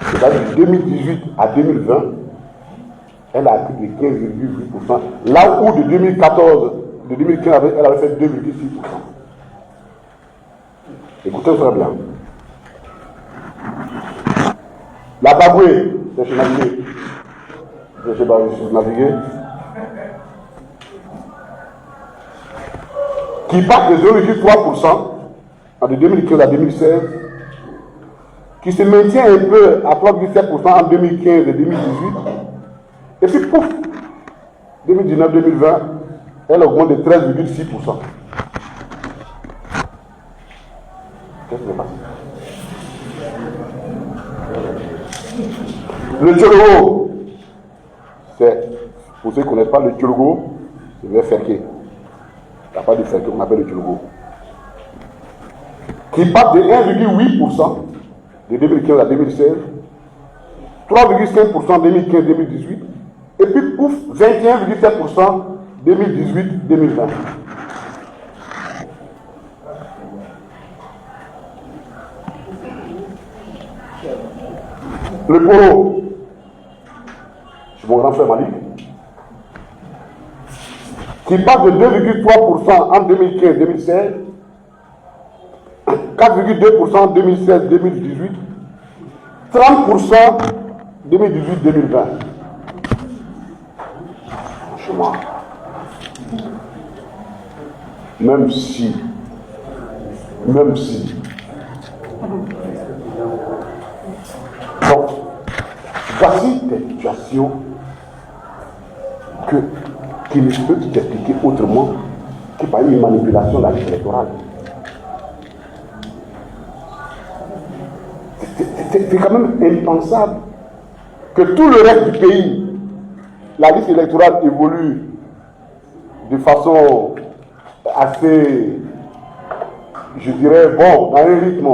C'est-à-dire de 2018 à 2020, elle a pris de 15,8%. Là où de 2014, de 2015, elle avait fait 2,6%. Écoutez ça bien. La Bagoué, c'est chez Navigué. C'est chez Navigué. Qui part de 0,3% de 2015 à 2016, qui se maintient un peu à 3,7% en 2015 et 2018, et puis pouf, 2019-2020, elle augmente de 13,6%. Qu'est-ce qui s'est passé? Le Tchologo, c'est, pour ceux qui ne connaissent pas le Tchologo, c'est le Ferké. Il n'y a pas de Ferké qu'on appelle le Tchologo. Qui part de 1,8% de 2015 à 2016, 3,5% 2015-2018, et puis pouf, 21,7% 2018-2020. Le Poro, c'est mon grand frère Malik, qui passe de 2,3% en 2015-2016, 4,2% en 2016-2018, 30% 2018-2020. Franchement, même si, donc, voici des situations qui ne peuvent s'expliquer autrement que par une manipulation de la liste électorale. C'est quand même impensable que tout le reste du pays, la liste électorale évolue de façon assez, je dirais, bon, dans un rythme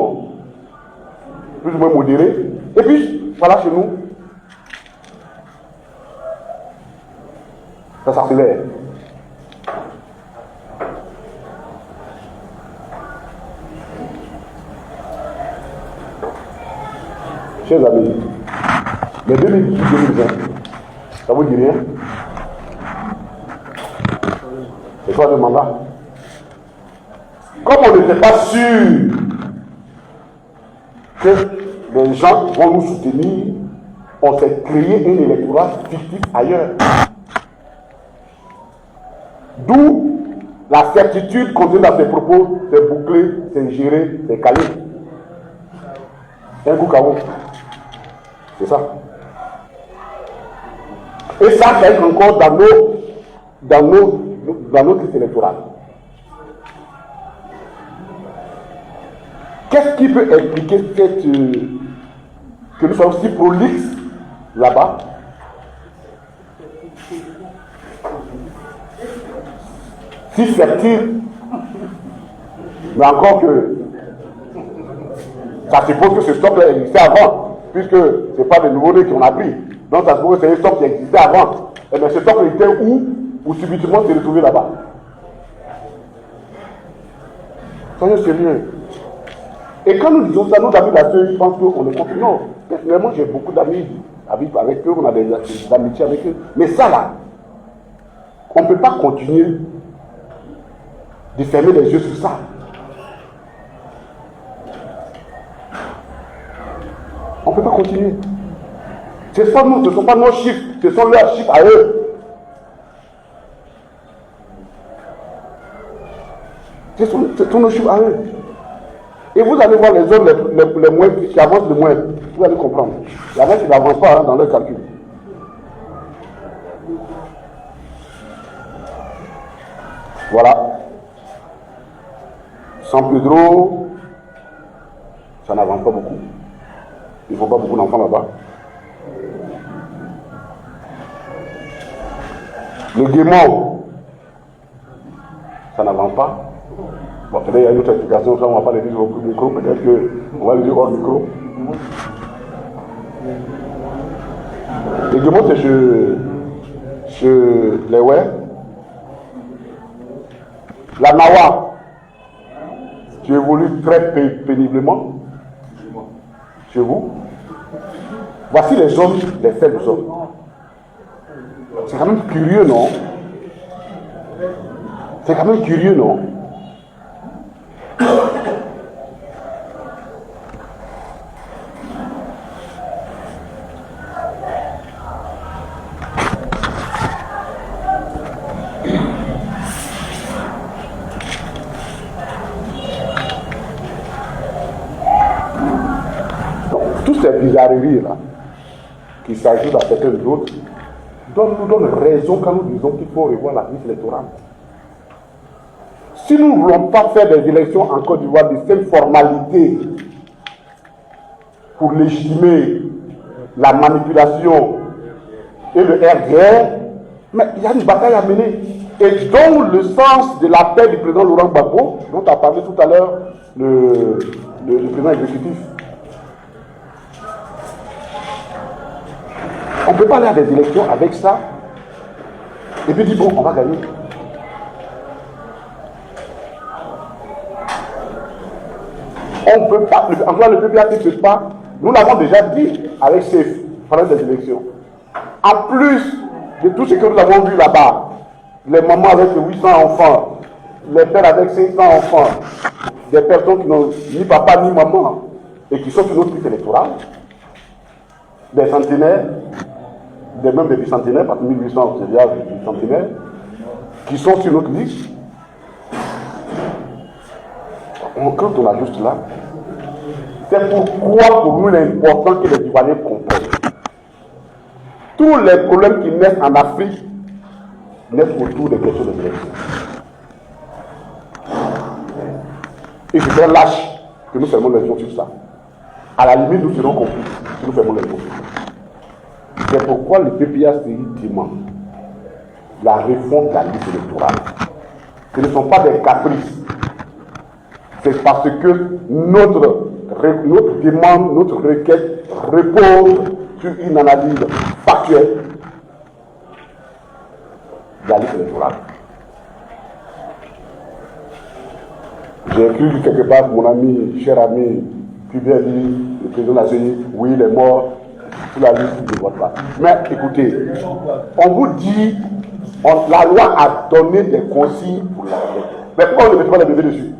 plus ou moins modéré. Et puis, voilà, chez nous, ça s'accélère. Chers amis, les 2018-2020, ça vous dit rien? C'est quoi le mandat? Comme on n'était pas sûr que les gens vont nous soutenir, on s'est créé un électorat fictif ailleurs. D'où la certitude contenue dans ces propos, c'est bouclé, c'est géré, c'est calé. Un coup KO. C'est ça. Et ça, c'est encore dans notre liste électorale. Qu'est-ce qui peut expliquer que nous sommes si prolixes là-bas? Si fertile, mais encore que ça suppose que ce stock-là existait avant, puisque ce n'est pas des nouveaux-nés qu'on a pris. Donc ça suppose que c'est un stock qui existait avant. Et bien ce stock était où? Ou subitement s'est retrouvé là-bas. Soyez sérieux. Et quand nous disons ça, nos amis là-dessus, ils pensent qu'on est contre. Non, personnellement, j'ai beaucoup d'amis avec eux, on a des amitiés avec eux. Mais ça là, on ne peut pas continuer de fermer les yeux sur ça. On ne peut pas continuer. Ce ne sont pas nos chiffres, ce sont leurs chiffres à eux. Ce sont nos chiffres à eux. Et vous allez voir les zones les moins qui avancent le moins. Vous allez comprendre. Il y en a qui n'avancent pas dans leur calcul. Voilà. San Pedro, ça n'avance pas beaucoup. Il ne faut pas beaucoup d'enfants là-bas. Le Guémont, ça n'avance pas. Bon, peut-être il y a une autre explication, ça on ne va pas le dire au micro, peut-être qu'on va le dire hors micro. Le Guémont, c'est chez les Ouais. La Nawa, tu évolues très péniblement chez vous. Voici les zones, les faibles zones. C'est quand même curieux, non? C'est quand même curieux, non? Toutes ces bizarreries là, qui s'ajoutent à certaines autres, nous donnent raison quand nous disons qu'il faut revoir la liste électorale. Si nous ne voulons pas faire des élections en Côte d'Ivoire de cette formalité pour légitimer la manipulation et le RDR, mais il y a une bataille à mener. Et donc le sens de l'appel du président Laurent Gbagbo, dont a parlé tout à l'heure le président exécutif. On ne peut pas aller à des élections avec ça et puis dire bon, on va gagner. On ne peut pas, enfin le PPA ne peut pas, nous l'avons déjà dit avec CEF pendant des élections. En plus de tout ce que nous avons vu là-bas, les mamans avec 800 enfants, les pères avec 500 enfants, des personnes qui n'ont ni papa ni maman et qui sont sur notre liste électorale, des centenaires, même des bicentenaires, parce que 1800 c'est déjà des bicentenaires, qui sont sur notre liste. Quand on a juste là, c'est pourquoi pour nous il est important que les Ivoiriens comprennent. Tous les problèmes qui naissent en Afrique naissent autour des questions de élections. Et je serais lâche que nous seulement les sur ça. À la limite, nous serons complices si nous fermons les yeux. C'est pourquoi le PPACI demande la réforme de la liste électorale. Ce ne sont pas des caprices. C'est parce que notre demande, notre requête repose sur une analyse factuelle de la liste électorale. J'ai écrit quelque part mon ami, cher ami, qui vient dire, le président de la CENI, oui, il est mort, sur la liste, il ne vote pas. Mais écoutez, on vous dit, la loi a donné des consignes pour la liste. Mais pourquoi on ne met pas les bébés dessus?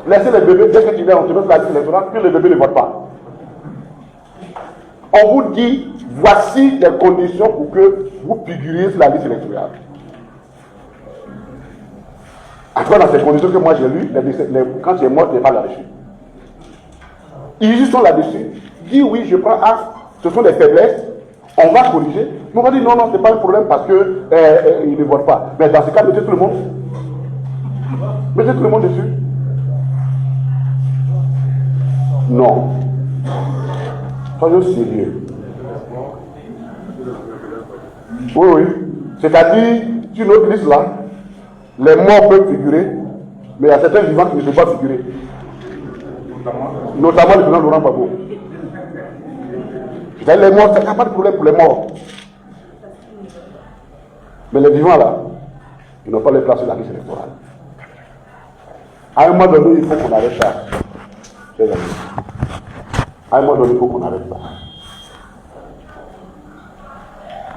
Laissez les bébés, dès que tu viens, on te met sur la liste électorale, que les bébés ne votent pas. On vous dit, voici des conditions pour que vous figuriez sur la liste électorale. En tout cas, dans ces conditions que moi j'ai lues, quand tu es mort, tu n'es pas là-dessus. Ils y sont là-dessus. Dis oui, je prends acte, ce sont des faiblesses, on va corriger. Mais on va dire non, non, ce n'est pas un problème parce qu'ils ne votent pas. Mais dans ce cas, mettez tout le monde. Mettez tout le monde dessus. Non. Soyons sérieux. Oui, oui. C'est-à-dire, sur notre liste là, les morts peuvent figurer, mais il y a certains vivants qui ne peuvent pas figurer. Notamment le président Laurent Gbagbo. Les morts, il n'y a pas de problème pour les morts. Mais les vivants là, ils n'ont pas les places sur la liste électorale. À un moment donné, il faut qu'on arrête ça. À un moment donné, il faut qu'on arrête ça.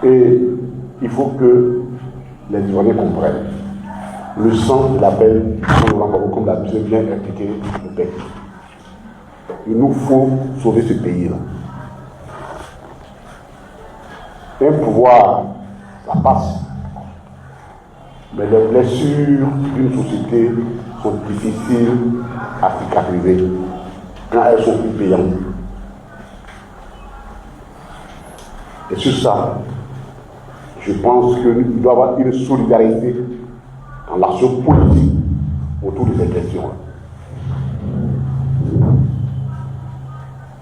Et il faut que les Ivoiriens comprennent le sens de l'appel comme l'a bien expliqué le pays. Il nous faut sauver ce pays-là. Un pouvoir, ça passe. Mais les blessures d'une société sont difficiles à cicatriser quand elles sont plus payantes. Et sur ça, je pense qu'il doit y avoir une solidarité dans l'action politique autour de ces questions-là.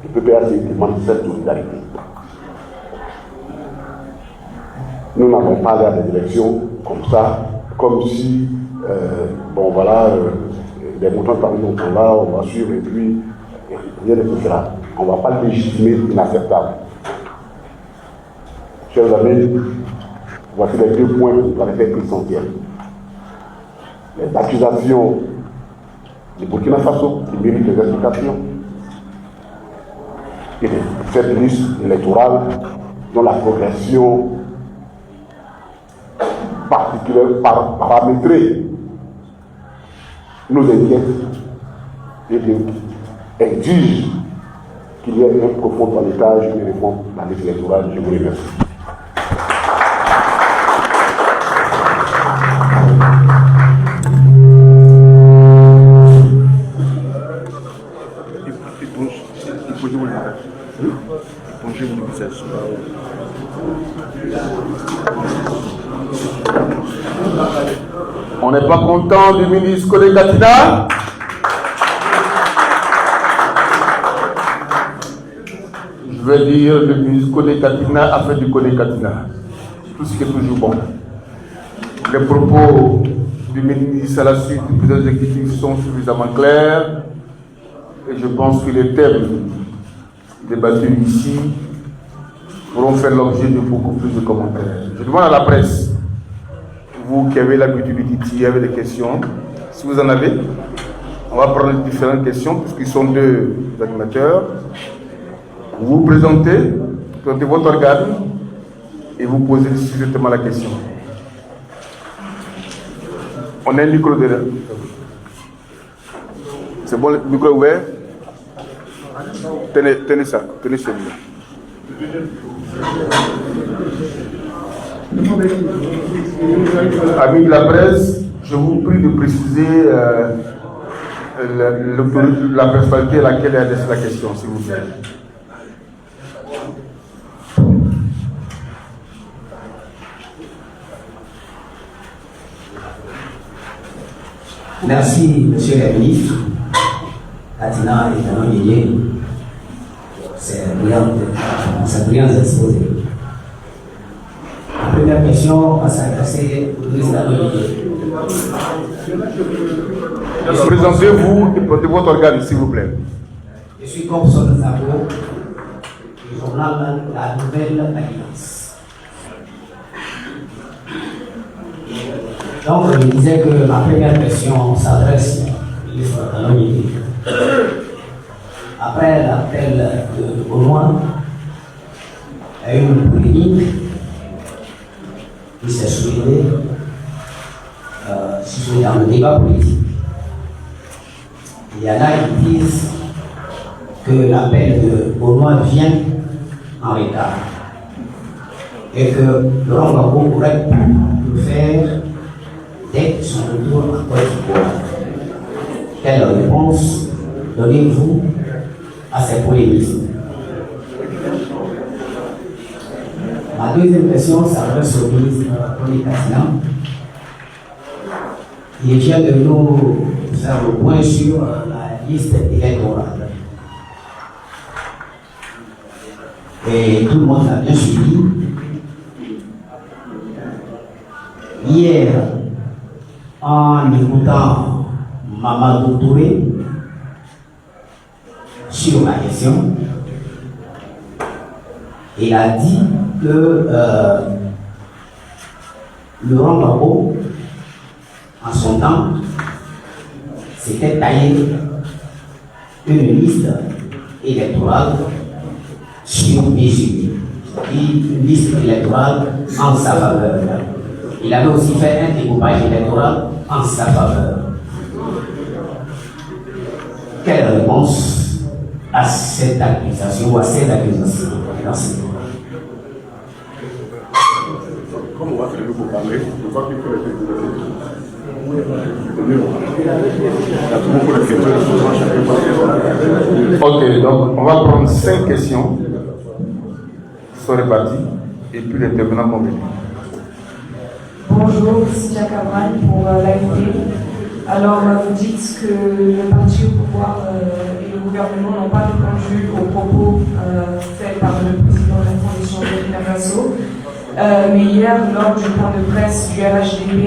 Le PPACI demande cette solidarité. Nous n'avons pas l'air des élections comme ça, comme si, les moutons parmi nous sont là, on va suivre et puis rien ne se fera. On ne va pas légitimer l'inacceptable. Chers amis, voici les 2 points qui doivent être essentiels. Les accusations du Burkina Faso qui méritent des explications et cette liste électorale dont la progression particulière paramétrée nous inquiète et exige qu'il y ait un profond toilettage et une réforme de la liste électorale. Je vous remercie. On n'est pas content du ministre Kone Katina? Je vais dire, le ministre Kone Katina a fait du Kone Katina. Tout ce qui est toujours bon. Les propos du ministre à la suite du président exécutif sont suffisamment clairs. Et je pense que les thèmes débattus ici pourront faire l'objet de beaucoup plus de commentaires. Je demande à la presse, vous qui avez l'habitude de titiller avec des questions, si vous en avez, on va prendre différentes questions puisqu'ils sont 2 animateurs. Vous vous présentez votre organe et vous posez directement la question. On a un micro derrière. C'est bon, le micro est ouvert? Tenez ça, tenez celui-là. Amis de la presse, je vous prie de préciser la personnalité à laquelle est adressée la question, s'il vous plaît. Merci, monsieur le ministre. Katina et Tanon Yeye. ces brillants exposés. La première question va s'adresser au président Olivier. Présentez-vous et portez votre organe, s'il vous plaît. Je suis Compson Zabo, du journal La Nouvelle Alliance. Donc, je disais que ma première question s'adresse au ministre Olivier. Après l'appel de Benoît, il y a eu une polémique qui s'est soulevée dans le débat politique. Il y en a qui disent que l'appel de Benoît vient en retard et que Laurent Gbagbo aurait pu le faire dès son retour en Côte d'Ivoire. Quelle réponse donnez-vous à ces polémiques? Ma deuxième question s'adresse au ministre Tony Katinan. Il vient de nous faire le point sur la liste électorale. Et tout le monde l'a bien suivi. Hier, en écoutant Mamadou Touré sur ma question, il a dit que Laurent Gbagbo, en son temps, s'était taillé une liste électorale sur mesure, une liste électorale en sa faveur. Il avait aussi fait un découpage électoral en sa faveur. Quelle réponse à cette accusation ou à ces accusations? Merci. Comme on va faire pour parler, je crois qu'il faut les Ok, donc on va prendre 5 questions qui sont réparties et puis les intervenants vont venir. Bonjour, c'est Jacques Cabral pour l'AFP. Alors, vous dites que le parti au pouvoir et le gouvernement n'ont pas répondu aux propos faits par le président de la Fondation Burkina Faso. Mais hier, lors du point de presse du RHDP,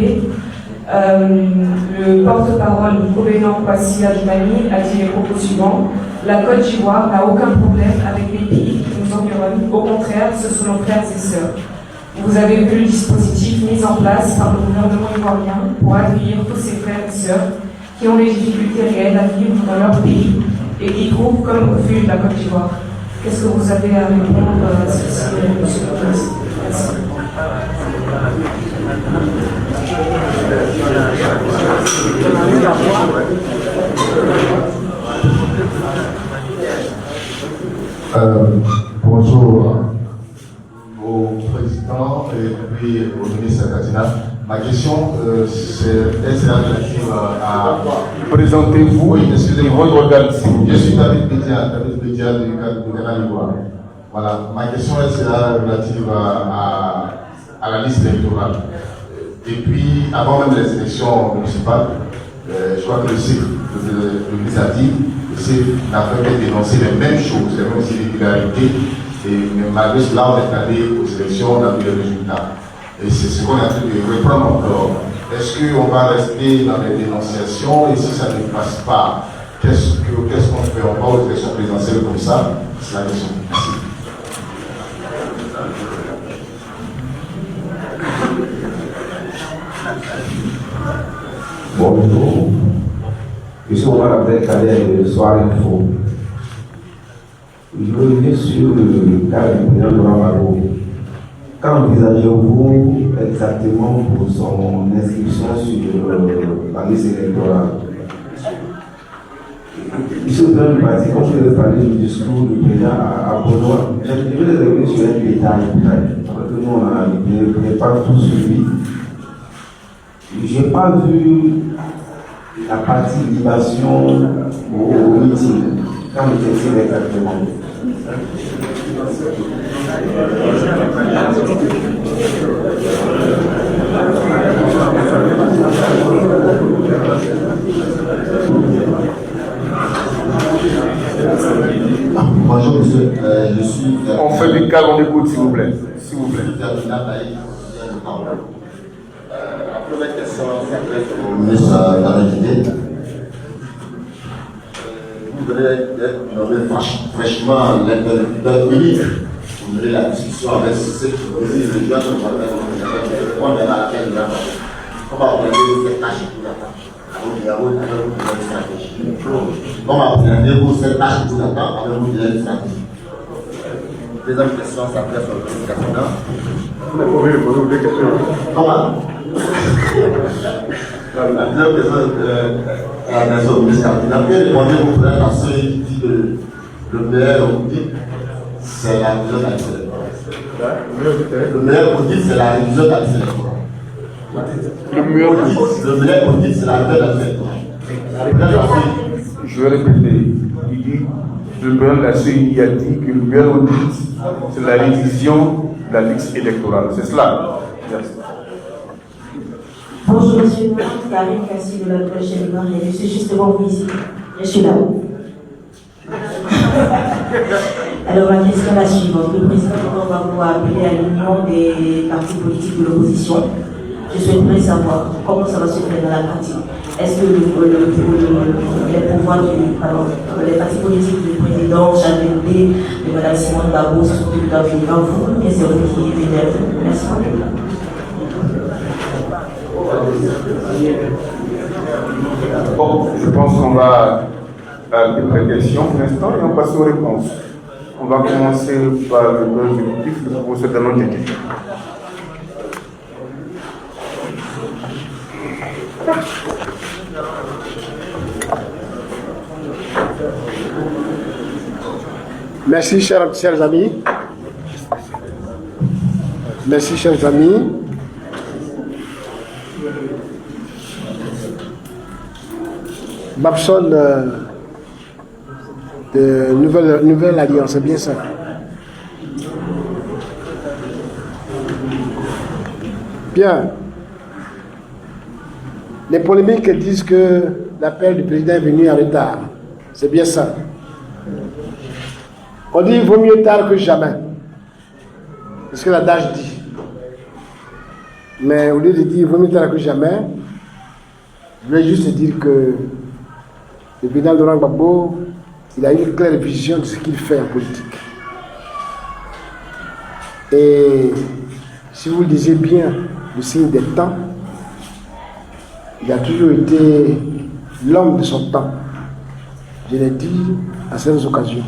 le porte-parole Kobenan Kwasi Adjumani a dit les propos suivants: la Côte d'Ivoire n'a aucun problème avec les pays qui nous environnent. Au contraire, ce sont nos frères et sœurs. Vous avez vu le dispositif mis en place par le gouvernement ivoirien pour accueillir tous ces frères et sœurs qui ont des difficultés réelles à vivre dans leur pays et qui trouvent comme refuge la Côte d'Ivoire. Qu'est-ce que vous avez à répondre à ceci, monsieur le président? Merci. Bonjour au président et puis au ministre Katina. Ma question, est relative à... Présentez-vous, oui, excusez-moi, votre organe. Je suis David Bédia du Canal Ivoire. Voilà, ma question est relative à la liste électorale. Et puis, avant même les élections municipales, je crois que le CIF, le ministre a dit, le CIF n'a fait dénoncer les mêmes choses, les mêmes irrégularités. Et malgré cela, on est allé aux élections, on a vu les résultats. Et c'est ce qu'on a fait de reprendre encore. Est-ce qu'on va rester dans les dénonciations et si ça ne passe pas, qu'est-ce qu'on fait? On va aux élections présidentielles comme ça? C'est la question. Merci. Bonjour, je suis Omar Abdelkader de Soir Info. Je reviens sur le cas du président Laurent Gbagbo. Qu'envisagez-vous exactement pour son inscription sur la liste électorale? Monsieur le président du parti, quand je vais parler du discours du président à Benoît, je vais revenir sur un détail, parce que nous, on n'a pas tout suivi. Je n'ai pas vu la participation au meeting. Quand on était exactement. Bonjour monsieur, je suis... On fait du calme, on écoute s'il vous plaît. S'il vous plaît. La première question s'adresse au ministre de la République. Vous venez d'être nommé fraîchement l'interlocuteur unique. Vous menez la discussion avec ceux qui président le juin de on verra à laquelle il va passer. On va organiser cette tâche tout d'attendre. Comment apprenez-vous cette tâche tout d'attendre avec vous une stratégie? Deuxième question s'adresse au ministre président. Vous n'avez pas oublié de poser deux questions. Comment? La deuxième question s'adresse au ministre président. Quel répondez-vous à ceux qui disent que le meilleur audit, c'est la révision de la liste électorale? Le meilleur audit, c'est la révision de la liste électorale. Le meilleur audit, c'est la révision de la liste électorale. je vais répéter, il dit, le président de la CEI a dit que le meilleur audit, c'est la révision de la liste électorale. C'est cela. Merci. Bonjour monsieur, Karine Kassi de la prochaine Nord, je suis justement ici, je suis là. Alors ma question est la suivante. Le président Laurent Gbagbo a appelé à l'union des partis politiques de l'opposition. Je souhaiterais savoir comment ça va se faire dans la pratique. Est-ce que les pouvoirs les partis politiques du président Chavende, de Mme Simone Gbagbo se sont tout à fait devant vous, mais c'est vous qui est vers vous. Merci beaucoup. Bon, je pense qu'on va arrêter les questions pour l'instant et on passe aux réponses. On va commencer par le président exécutif, le professeur Damon Djeki. Merci, chers amis. Merci, chers amis. Babson de Nouvelle Alliance, c'est bien ça. Bien. Les polémiques disent que l'appel du président est venu en retard. C'est bien ça. On dit qu'il vaut mieux tard que jamais. C'est ce que l'adage dit. Mais au lieu de dire qu'il vaut mieux tard que jamais, je voulais juste dire que le président Laurent Gbagbo, il a une claire vision de ce qu'il fait en politique. Et si vous lisez bien le signe des temps, il a toujours été l'homme de son temps. Je l'ai dit à certaines occasions.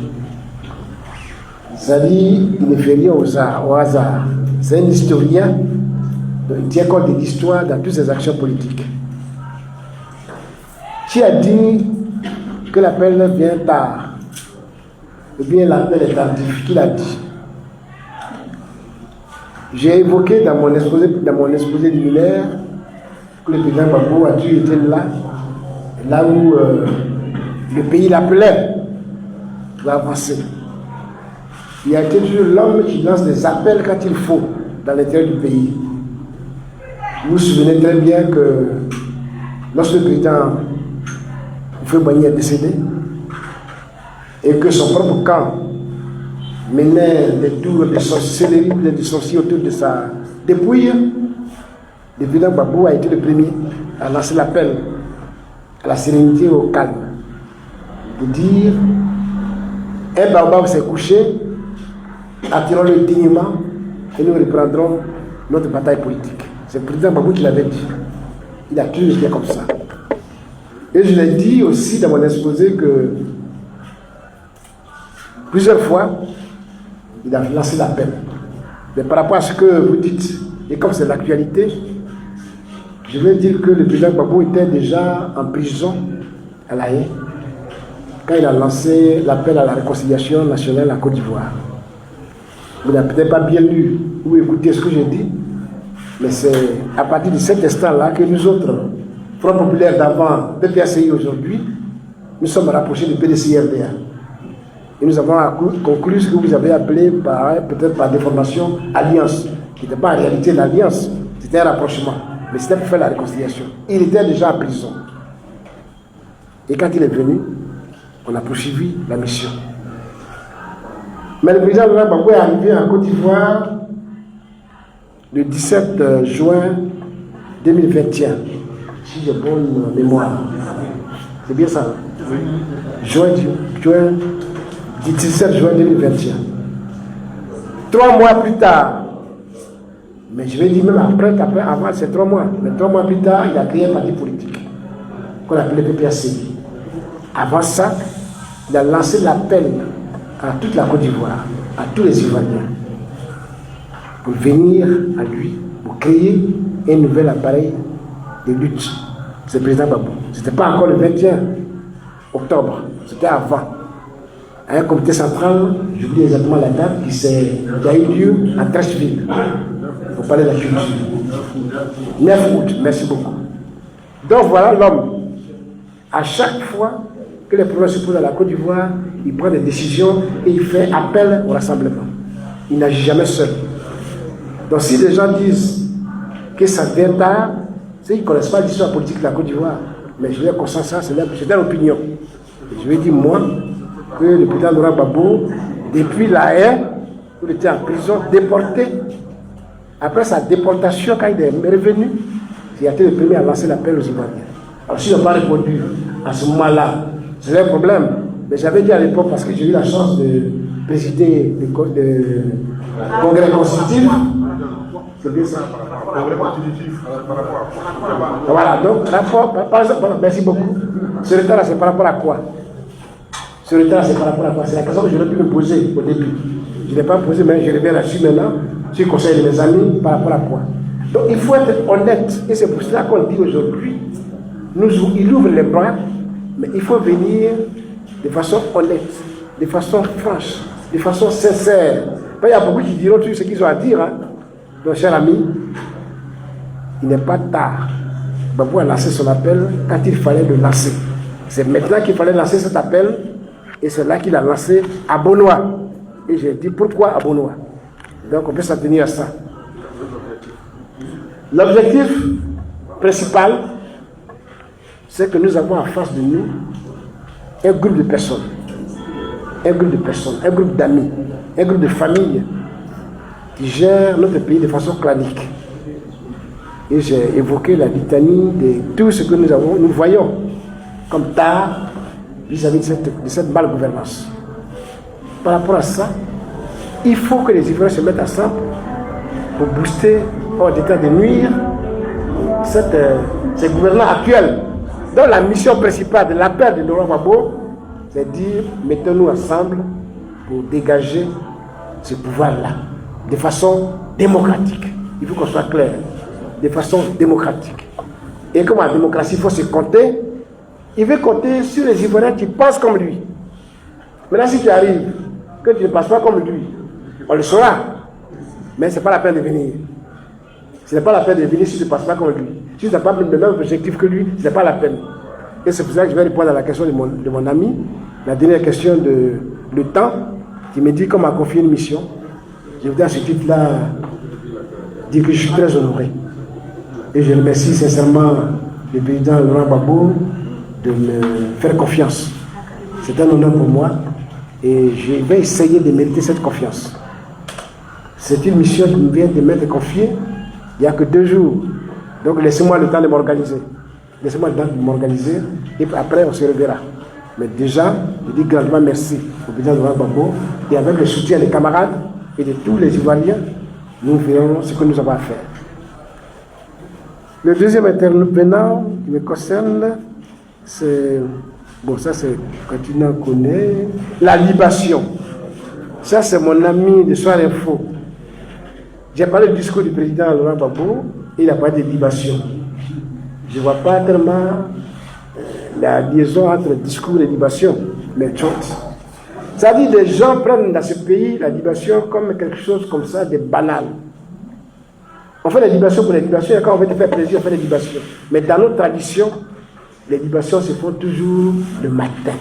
C'est-à-dire, il ne fait rien au hasard. C'est un historien, il tient compte de l'histoire dans toutes ses actions politiques. Qui a dit que l'appel vient tard, ou bien l'appel est tardif? Qui l'a dit? J'ai évoqué dans mon exposé liminaire que le président Gbagbo a toujours été là où le pays l'appelait pour avancer. Il a été toujours l'homme qui lance des appels quand il faut dans l'intérieur du pays. Vous vous souvenez très bien que lorsque le président Houphouët-Boigny est décédé et que son propre camp menait des tours de sorcellerie, de sorciers autour de sa dépouille, le président Gbagbo a été le premier à lancer l'appel à la sérénité et au calme. Pour dire, un barbare s'est couché, attirons-le dignement et nous reprendrons notre bataille politique. C'est le président Gbagbo qui l'avait dit. Il a toujours été comme ça. Et je l'ai dit aussi dans mon exposé que plusieurs fois, il a lancé l'appel. Mais par rapport à ce que vous dites, et comme c'est l'actualité, je veux dire que le président Gbagbo était déjà en prison à La Haye quand il a lancé l'appel à la réconciliation nationale en Côte d'Ivoire. Vous n'avez peut-être pas bien lu ou écouté ce que j'ai dit, mais c'est à partir de cet instant-là que nous autres, Front Populaire d'avant, PPACI aujourd'hui, nous sommes rapprochés du PDCRDA. Et nous avons conclu ce que vous avez appelé, peut-être par déformation, alliance, qui n'était pas en réalité l'alliance, c'était un rapprochement, mais c'était pour faire la réconciliation. Il était déjà en prison. Et quand il est venu, on a poursuivi la mission. Mais le président Laurent Gbagbo est arrivé en Côte d'Ivoire le 17 juin 2021, si j'ai bonne mémoire. C'est bien ça. Juin 17 juin 2021. 3 mois plus tard, mais je vais dire même après, avant c'est 3 mois, mais 3 mois plus tard, il a créé un parti politique qu'on appelait PPAC. Avant ça, il a lancé l'appel à toute la Côte d'Ivoire, à tous les Ivoiriens, pour venir à lui, pour créer un nouvel appareil de lutte. C'est le président Gbagbo. Ce n'était pas encore le 21 octobre, c'était avant. À un comité central, j'oublie exactement la date, qui a eu lieu à Trashville, pour parler de la culture. 9 août, merci beaucoup. Donc voilà l'homme. À chaque fois que les problèmes se posent à la Côte d'Ivoire, il prend des décisions et il fait appel au rassemblement. Il n'agit jamais seul. Donc si les gens disent que ça vient tard, c'est qu'ils ne connaissent pas l'histoire politique de la Côte d'Ivoire. Mais je vais constater ça, c'est leur opinion. Et je vais dire, moi, que le président Laurent Gbagbo, depuis la haie, où il était en prison, déporté, après sa déportation, quand il est revenu, il a été le premier à lancer l'appel aux Ivoiriens. Alors s'ils n'ont pas répondu à ce moment-là, c'est un problème. Mais j'avais dit à l'époque, parce que j'ai eu la chance de présider le congrès constitutif. C'est bien ça. Voilà, donc rapport, par exemple, merci beaucoup. Ce retard-là, c'est par rapport à quoi? Ce retard, c'est par rapport à quoi? C'est la question que j'aurais pu me poser au début. Je ne l'ai pas posé, mais je reviens là-dessus maintenant, sur le conseil de mes amis, par rapport à quoi? Donc il faut être honnête, et c'est pour cela qu'on dit aujourd'hui, il ouvre les bras, mais il faut venir de façon honnête, de façon franche, de façon sincère. Il y a beaucoup qui diront tout ce qu'ils ont à dire. Hein. Donc, cher ami, il n'est pas tard. Gbagbo a lancé son appel quand il fallait le lancer. C'est maintenant qu'il fallait lancer cet appel, et c'est là qu'il a lancé à Bonoa. Et j'ai dit pourquoi à Bonoa. Donc on peut s'en tenir à ça. L'objectif principal, c'est que nous avons en face de nous un groupe de personnes, un groupe d'amis, un groupe de familles qui gèrent notre pays de façon clanique. Et j'ai évoqué la litanie de tout ce que nous voyons comme tard vis-à-vis de cette malgouvernance. Par rapport à ça, il faut que les Ivoiriens se mettent ensemble pour booster, hors d'état de nuire, ces gouvernants actuels. Donc la mission principale de l'appel de Laurent Gbagbo, c'est de dire, mettons-nous ensemble pour dégager ce pouvoir-là, de façon démocratique. Il faut qu'on soit clair, de façon démocratique. Et comme en démocratie, il faut se compter, il veut compter sur les Ivoiriens qui pensent comme lui. Maintenant, si tu arrives, que tu ne passes pas comme lui, on le saura. Mais ce n'est pas la peine de venir. Ce n'est pas la peine de venir si tu ne passes pas comme lui. Si tu n'as pas le même objectif que lui, ce n'est pas la peine. Et c'est pour ça que je vais répondre à la question de mon ami, la dernière question de le temps, qui me dit qu'on m'a confié une mission. Je voudrais à ce titre-là dire que je suis très honoré. Et je remercie sincèrement le président Laurent Gbagbo de me faire confiance. C'est un honneur pour moi et je vais essayer de mériter cette confiance. C'est une mission qui me vient de m'être confiée il n'y a que 2 jours. Donc laissez-moi le temps de m'organiser. Laissez-moi le temps de m'organiser et après on se reverra. Mais déjà, je dis grandement merci au président Laurent Gbagbo et avec le soutien des camarades et de tous les Ivoiriens, nous verrons ce que nous avons à faire. Le deuxième intervenant qui me concerne, c'est, bon ça c'est, quand tu n'en connais, la libation. Ça c'est mon ami de Soir Info. J'ai parlé du discours du président Laurent Gbagbo, il a parlé de libation. Je ne vois pas tellement la liaison entre discours et libation, mais chose. Ça dit que les gens prennent dans ce pays la libation comme quelque chose comme ça de banal. On fait les libations pour les libations et quand on veut te faire plaisir, on fait les libations. Mais dans notre tradition, les libations se font toujours le matin.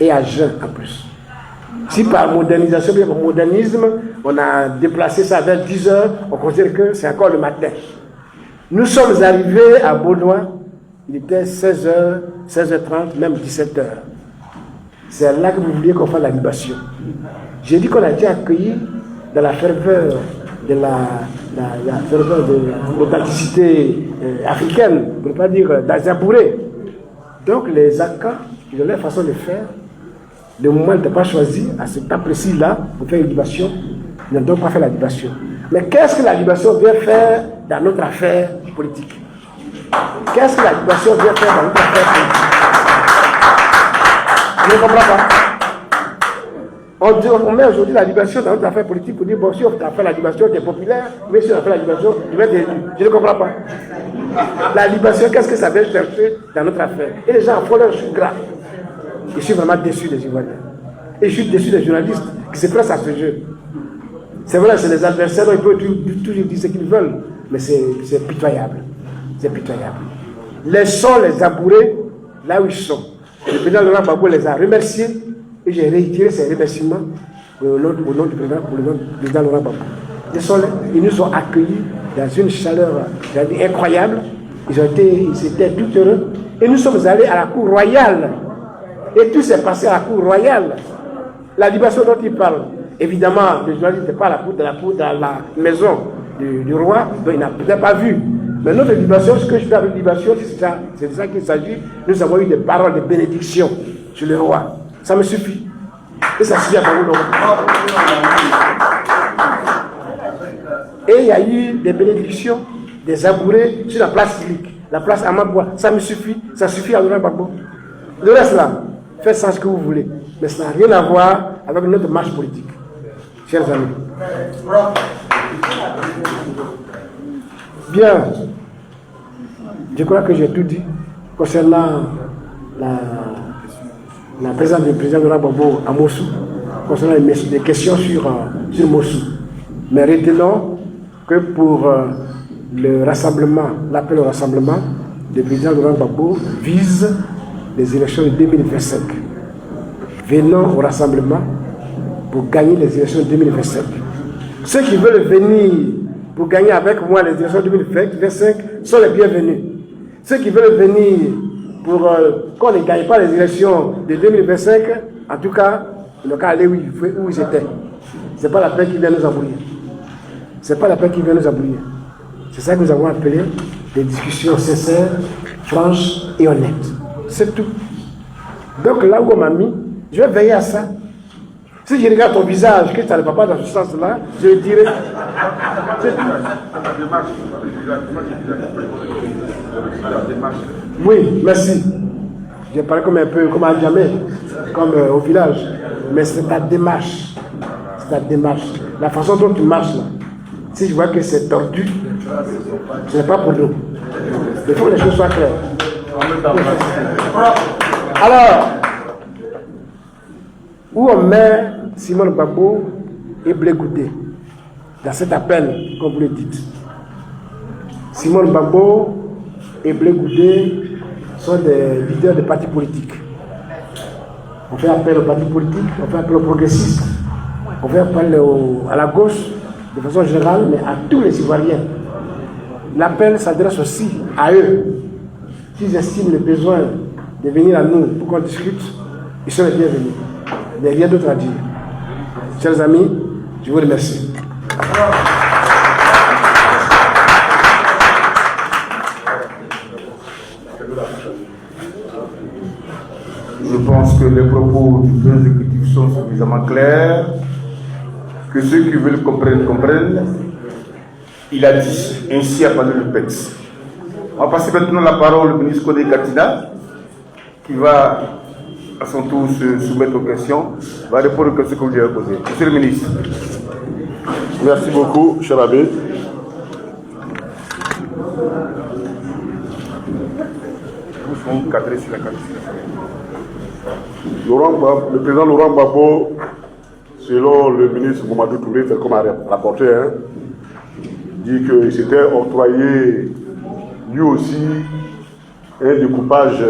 Et à jeun en plus. Si par modernisation, bien par modernisme, on a déplacé ça vers 10 heures, on considère que c'est encore le matin. Nous sommes arrivés à Bonoa il était 16h, 16h30, même 17h. C'est là que vous vouliez qu'on fasse la libation. J'ai dit qu'on a été accueillis dans la ferveur de l'authenticité africaine, pour ne pas dire d'Azabouré. Donc les Akans, ils ont leur façon de faire. Le moment n'était pas choisi, à ce temps précis-là, pour faire une libation. Ils n'ont donc pas fait la libation. Mais qu'est-ce que la libation vient faire dans notre affaire politique? Qu'est-ce que la libation vient faire dans notre affaire politique? Je ne comprends pas. On met aujourd'hui la libation dans notre affaire politique pour dire, bon, si on a fait la libation, tu es populaire, mais si on a fait la libation, tu vas être élu. Je ne comprends pas. La libation, qu'est-ce que ça vient chercher dans notre affaire? Et les gens font leur chou gras. Je suis vraiment déçu des Ivoiriens. Et je suis déçu des journalistes qui se pressent à ce jeu. C'est vrai, c'est les adversaires, ils peuvent toujours dire ce qu'ils veulent, mais c'est pitoyable. C'est pitoyable. Laissons les Abourés là où ils sont. Le président Laurent Gbagbo les a remerciés et j'ai réitéré ces remerciements au nom du président Laurent Gbagbo. Ils nous ont accueillis dans une chaleur incroyable. Ils étaient tout heureux. Et nous sommes allés à la cour royale. Et tout s'est passé à la cour royale. La libation dont il parle, évidemment, les journalistes n'étaient pas dans la maison du roi, donc il n'a peut-être pas vu. Mais notre libation, ce que je fais avec libation, c'est de ça qu'il s'agit. Nous avons eu des paroles de bénédiction sur le roi. Ça me suffit. Et ça suffit à Gbagbo. Et il y a eu des bénédictions, des Abourés sur la place publique, la place Amadoua. Ça me suffit, ça suffit à Laurent Gbagbo. Le reste là, faites ça ce que vous voulez. Mais ça n'a rien à voir avec notre marche politique. Chers amis. Bien. Je crois que j'ai tout dit concernant la présence du président Laurent Gbagbo à Mossou, concernant les questions sur Mossou. Mais retenons que pour le rassemblement, l'appel au rassemblement, le président Laurent Gbagbo vise les élections de 2025. Venons au rassemblement pour gagner les élections de 2025. Ceux qui veulent venir pour gagner avec moi les élections de 2025 sont les bienvenus. Ceux qui veulent venir pour qu'on ne gagne pas les élections de 2025, en tout cas, ils n'ont qu'à aller où ils étaient. Ce n'est pas la peine qui vient nous embrouiller. C'est pas la peine qui vient nous embrouiller. C'est ça que nous avons appelé des discussions sincères, franches et honnêtes. C'est tout. Donc là où on m'a mis, je vais veiller à ça. Si je regarde ton visage, que ça ne va pas dans ce sens-là, je dirais. C'est tout. Oui, merci. Je parle comme un peu, comme à jamais, comme au village. Mais c'est ta démarche. C'est ta démarche. La façon dont tu marches là. Si je vois que c'est tordu, ce n'est pas pour nous. Il faut que les choses soient claires. Alors, où on met Simone Gbagbo et Blé Goudé dans cet appel, comme vous le dites. Simone Gbagbo et Blé Goudé sont des leaders de partis politiques. On fait appel aux partis politiques, on fait appel aux progressistes, on fait appel à la gauche de façon générale, mais à tous les Ivoiriens. L'appel s'adresse aussi à eux. S'ils estiment le besoin de venir à nous pour qu'on discute, ils sont les bienvenus. Il n'y a rien d'autre à dire. Chers amis, je vous remercie. Je pense que les propos du président exécutif sont suffisamment clairs, que ceux qui veulent comprendre, comprennent. Il a dit, ainsi a parlé le PEX. On va passer maintenant la parole au ministre Kodé Katina, qui va à son tour se soumettre aux questions, va répondre aux questions que vous avez posées. Monsieur le ministre. Merci beaucoup, cher abbé. Le président Laurent Gbagbo, selon le ministre Mamadou Touré, fait comme a rapporté, dit qu'il s'était octroyé lui aussi un découpage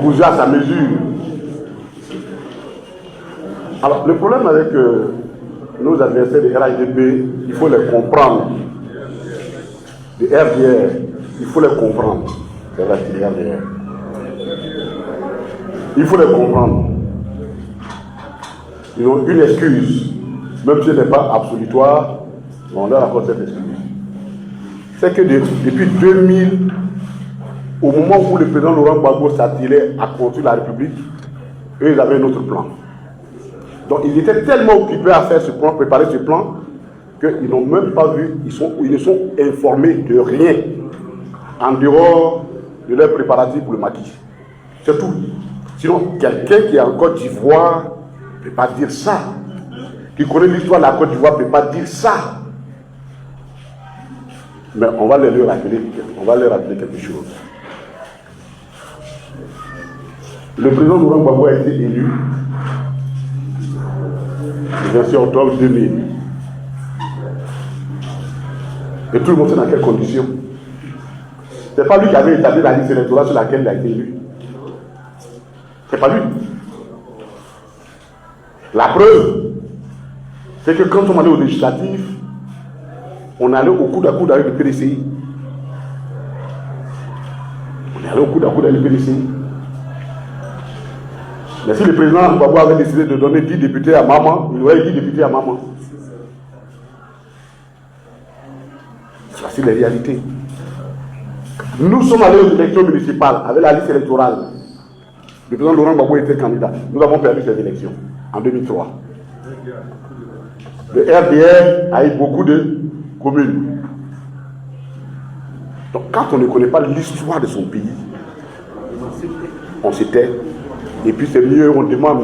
cousu à sa mesure. Alors, le problème avec nos adversaires de RHDP, il faut les comprendre. les RDR, il faut les comprendre. C'est vrai, c'est les RDR. Il faut les comprendre. Ils ont une excuse, même si ce n'est pas absolutoire, on leur accorde cette excuse. C'est que depuis 2000, au moment où le président Laurent Gbagbo s'attelait à construire la République, eux, ils avaient un autre plan. Donc, ils étaient tellement occupés à faire ce plan, préparer ce plan, qu'ils n'ont même pas vu, ils ne sont informés de rien, en dehors de leur préparatifs pour le maquis. C'est tout. Sinon, quelqu'un qui est en Côte d'Ivoire ne peut pas dire ça. Qui connaît l'histoire de la Côte d'Ivoire ne peut pas dire ça. Mais on va leur rappeler quelque chose. Le président Laurent Gbagbo a été élu le 26 octobre 2000. Et tout le monde sait dans quelles conditions. Ce n'est pas lui qui avait établi la liste électorale sur laquelle il a été élu. Ce n'est pas lui. La preuve, c'est que quand on allait aux législatives, on allait au coude à coude avec le PDCI. On allait au coude à coude avec le PDCI. Mais si le président Gbagbo avait décidé de donner 10 députés à maman, il aurait 10 députés à maman. C'est la réalité. Nous sommes allés aux élections municipales avec la liste électorale. Le président Laurent Gbagbo était candidat. Nous avons perdu ces élections en 2003. Le RDR a eu beaucoup de communes. Donc quand on ne connaît pas l'histoire de son pays, on se tait. Et puis c'est mieux, on demande,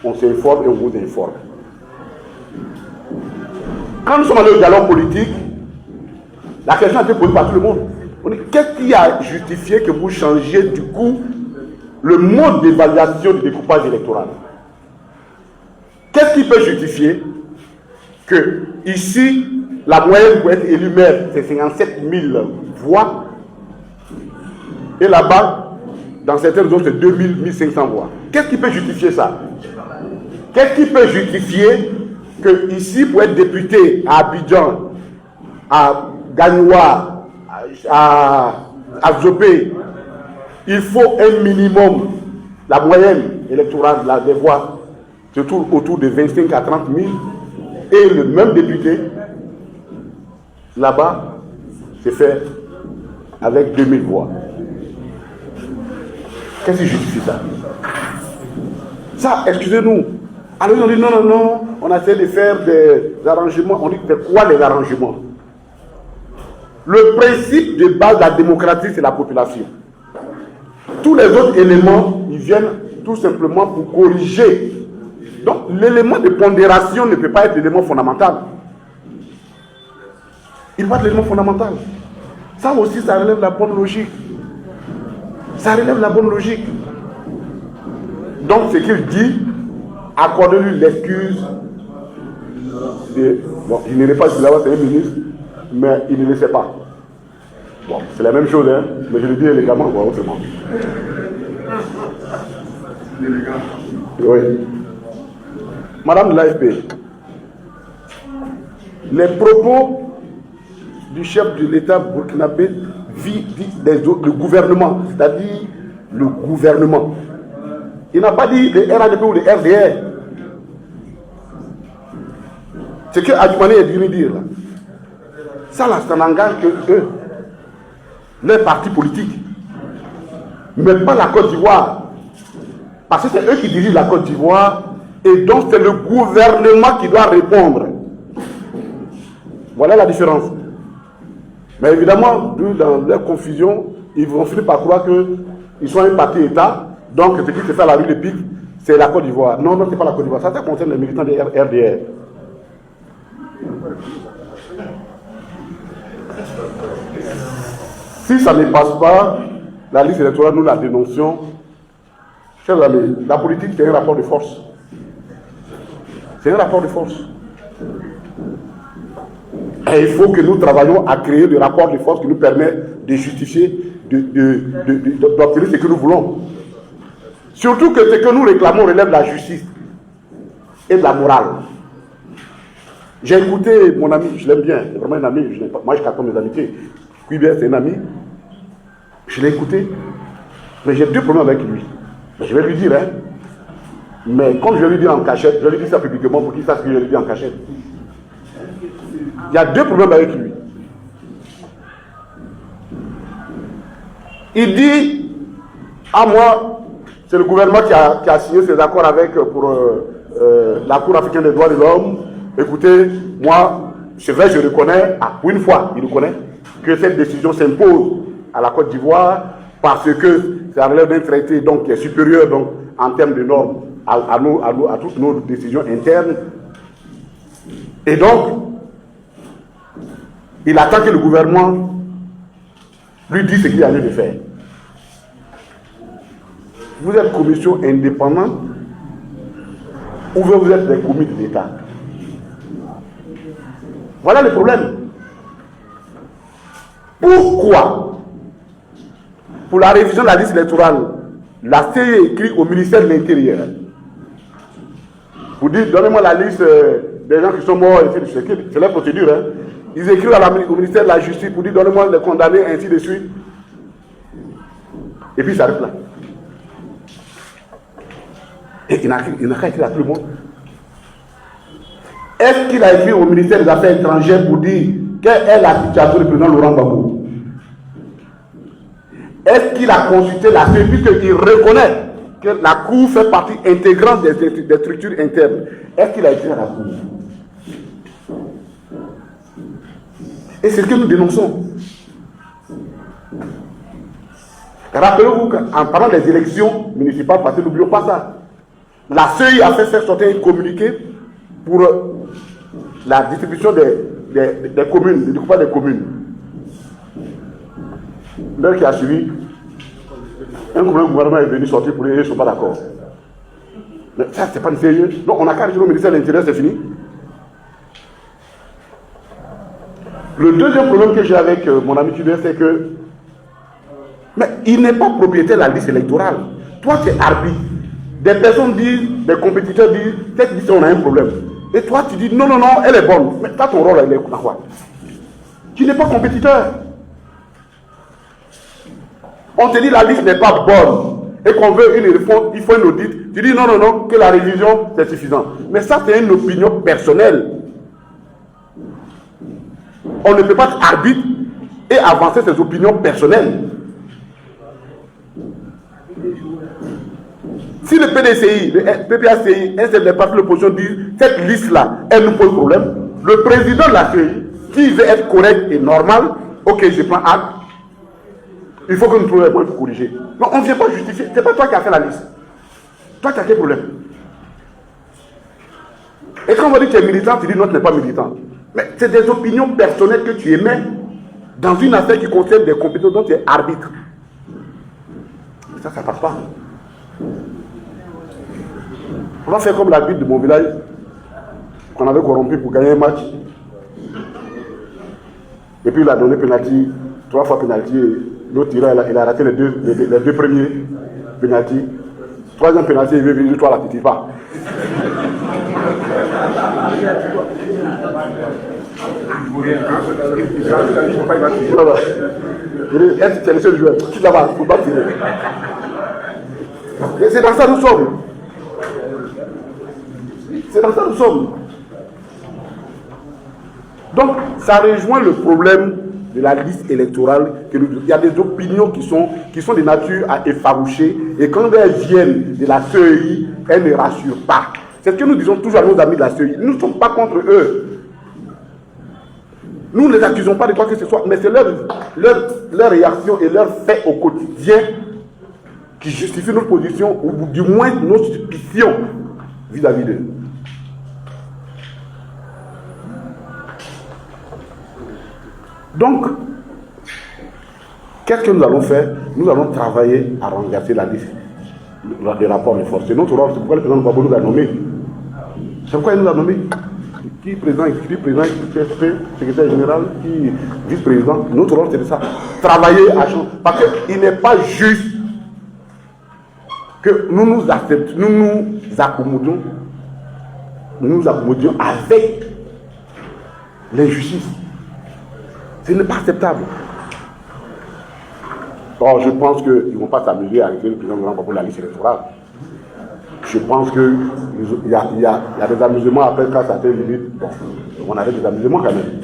on s'informe et on vous informe. Quand nous sommes allés au dialogue politique, la question a été posée par tout le monde. On dit, qu'est-ce qui a justifié que vous changiez du coup le mode d'évaluation du découpage électoral? Qu'est-ce qui peut justifier que ici, la moyenne pour être élu maire, c'est 57 000 voix, et là-bas, dans certaines zones, c'est 2000, 1500 voix. Qu'est-ce qui peut justifier ça? Qu'est-ce qui peut justifier que ici, pour être député à Abidjan, à Gagnoua, à Zopé, il faut un minimum, la moyenne électorale des voix, se trouve autour de 25 à 30 000, et le même député, là-bas, c'est fait avec 2000 voix. Qu'est-ce qui justifie ça? Ça, excusez-nous. Alors on dit non, on a essayé de faire des arrangements. On dit, c'est quoi les arrangements? Le principe de base de la démocratie, c'est la population. Tous les autres éléments, ils viennent tout simplement pour corriger. Donc, l'élément de pondération ne peut pas être l'élément fondamental. Il doit être l'élément fondamental. Ça aussi, ça relève la bonne logique. Ça relève la bonne logique. Donc, ce qu'il dit, accordez-lui l'excuse de... Bon, il n'est pas là-bas, c'est un ministre, mais il ne le sait pas. Bon, c'est la même chose, hein, mais je le dis élégamment, ou autrement. Oui. Madame de l'AFP, les propos du chef de l'État burkinabé le gouvernement, c'est-à-dire le gouvernement. Il n'a pas dit les RADP ou les RDR. C'est que Adjumani est venu dire là. Ça là, ça n'engage que eux, les partis politiques, mais pas la Côte d'Ivoire. Parce que c'est eux qui dirigent la Côte d'Ivoire et donc c'est le gouvernement qui doit répondre. Voilà la différence. Mais évidemment, dans leur confusion, ils vont finir par croire qu'ils sont un parti État, donc ce qui se fait à la rue de Pique, c'est la Côte d'Ivoire. Non, ce n'est pas la Côte d'Ivoire. Ça concerne les militants des RDR. Si ça ne passe pas, la liste électorale, nous la dénoncions. Chers amis, la politique, c'est un rapport de force. C'est un rapport de force. Et il faut que nous travaillions à créer le rapport de force qui nous permet de justifier, d'obtenir ce que nous voulons. Surtout que ce que nous réclamons relève de la justice et de la morale. J'ai écouté mon ami, je l'aime bien, c'est vraiment un ami, moi je cartonne mes amitiés. Cuibert, c'est un ami. Je l'ai écouté. Mais j'ai deux problèmes avec lui. Je vais lui dire, hein. Mais comme je vais lui dire en cachette, je lui dis ça publiquement pour qu'il sache ce que je lui dis en cachette. Il y a deux problèmes avec lui. Il dit, à moi, c'est le gouvernement qui a signé ces accords avec pour la Cour africaine des droits de l'homme. Écoutez, moi, c'est vrai, je reconnais, pour une fois, il reconnaît que cette décision s'impose à la Côte d'Ivoire parce que ça relève d'un traité donc, qui est supérieur donc, en termes de normes à toutes nos décisions internes. Et donc, il attend que le gouvernement lui dise ce qu'il a lieu de faire. Vous êtes commission indépendante ou vous êtes des comités d'État? Voilà le problème. Pourquoi, pour la révision de la liste électorale, la CEI écrit au ministère de l'Intérieur, vous dites, donnez-moi la liste des gens qui sont morts, c'est la procédure. Hein. Ils écrivent au ministère de la Justice pour dire, donnez-moi les condamnés, ainsi de suite. Et puis ça arrive là. Et il n'a qu'à écrire à tout le monde. Est-ce qu'il a écrit au ministère des Affaires étrangères pour dire quelle est la situation du président Laurent Gbagbo? Est-ce qu'il a consulté la CEI puisqu'il reconnaît que la Cour fait partie intégrante des structures internes? Est-ce qu'il a écrit à la Cour? Et c'est ce que nous dénonçons. Rappelez-vous qu'en parlant des élections municipales, parce que n'oublions pas ça, la CEI a fait sortir un communiqué pour la distribution des communes, le découpage des communes. L'heure qui a suivi, un gouvernement est venu sortir pour dire qu'ils ne sont pas d'accord. Mais ça, c'est pas une sérieux. Donc, on n'a qu'à retirer au ministère de l'Intérieur, c'est fini. Le deuxième problème que j'ai avec mon ami Cuibert, c'est que mais il n'est pas propriétaire de la liste électorale. Toi, tu es arbitre. Des personnes disent, des compétiteurs disent, cette liste, on a un problème. Et toi, tu dis, non, non, non, elle est bonne. Mais toi, ton rôle, elle est quoi? Tu n'es pas compétiteur. On te dit, la liste n'est pas bonne. Et qu'on veut une réforme, il faut une audit. Tu dis, non, non, non, que la révision, c'est suffisant. Mais ça, c'est une opinion personnelle. On ne peut pas être arbitre et avancer ses opinions personnelles. Si le PDCI, le PPACI, un seul des partis de l'opposition disent cette liste-là, elle nous pose problème, le président de la CEI, qui veut être correct et normal, ok, je prends acte, il faut que nous trouvions un moyen pour corriger. Non, on ne vient pas justifier, ce n'est pas toi qui as fait la liste. Toi, tu as quel problème? Et quand on va dire que tu es militant, tu dis non, tu n'es pas militant. Mais c'est des opinions personnelles que tu émets dans une affaire qui concerne des compétences dont tu es arbitre. Ça ne passe pas. On va faire comme l'arbitre de mon village qu'on avait corrompu pour gagner un match. Et puis il a donné penalty, 3 fois penalty. L'autre tireur, il a raté les deux premiers penalty. 3e penalty, il veut venir, toi là, tu ne tires pas. C'est le seul joueur. Tu là-bas, il ne faut pas tirer. C'est dans ça que nous sommes. C'est dans ça que nous sommes. Donc, ça rejoint le problème de la liste électorale. Il y a des opinions qui sont de nature à effaroucher. Et quand elles viennent de la CEI, elles ne rassurent pas. C'est ce que nous disons toujours à nos amis de la CEI. Nous ne sommes pas contre eux. Nous ne les accusons pas de quoi que ce soit, mais c'est leur réaction et leur fait au quotidien qui justifient notre position, ou du moins nos suspicions vis-à-vis d'eux. Donc, qu'est-ce que nous allons faire? Nous allons travailler à renverser la liste des rapports de force. C'est notre rôle, c'est pourquoi le président Gbagbo nous a nommés. C'est pourquoi il nous a nommés. Qui président, qui président, qui secrétaire général, qui vice-président. Notre rôle, c'est de ça. Travailler à changer. Parce qu'il n'est pas juste que nous nous acceptions, nous nous accommodions avec l'injustice. Ce n'est pas acceptable. Or, je pense qu'ils ne vont pas s'amuser à arrêter le président Laurent Gbagbo la liste électorale. Je pense qu'il y a des amusements après quand ça atteint limite. Bon, on arrête des amusements quand même.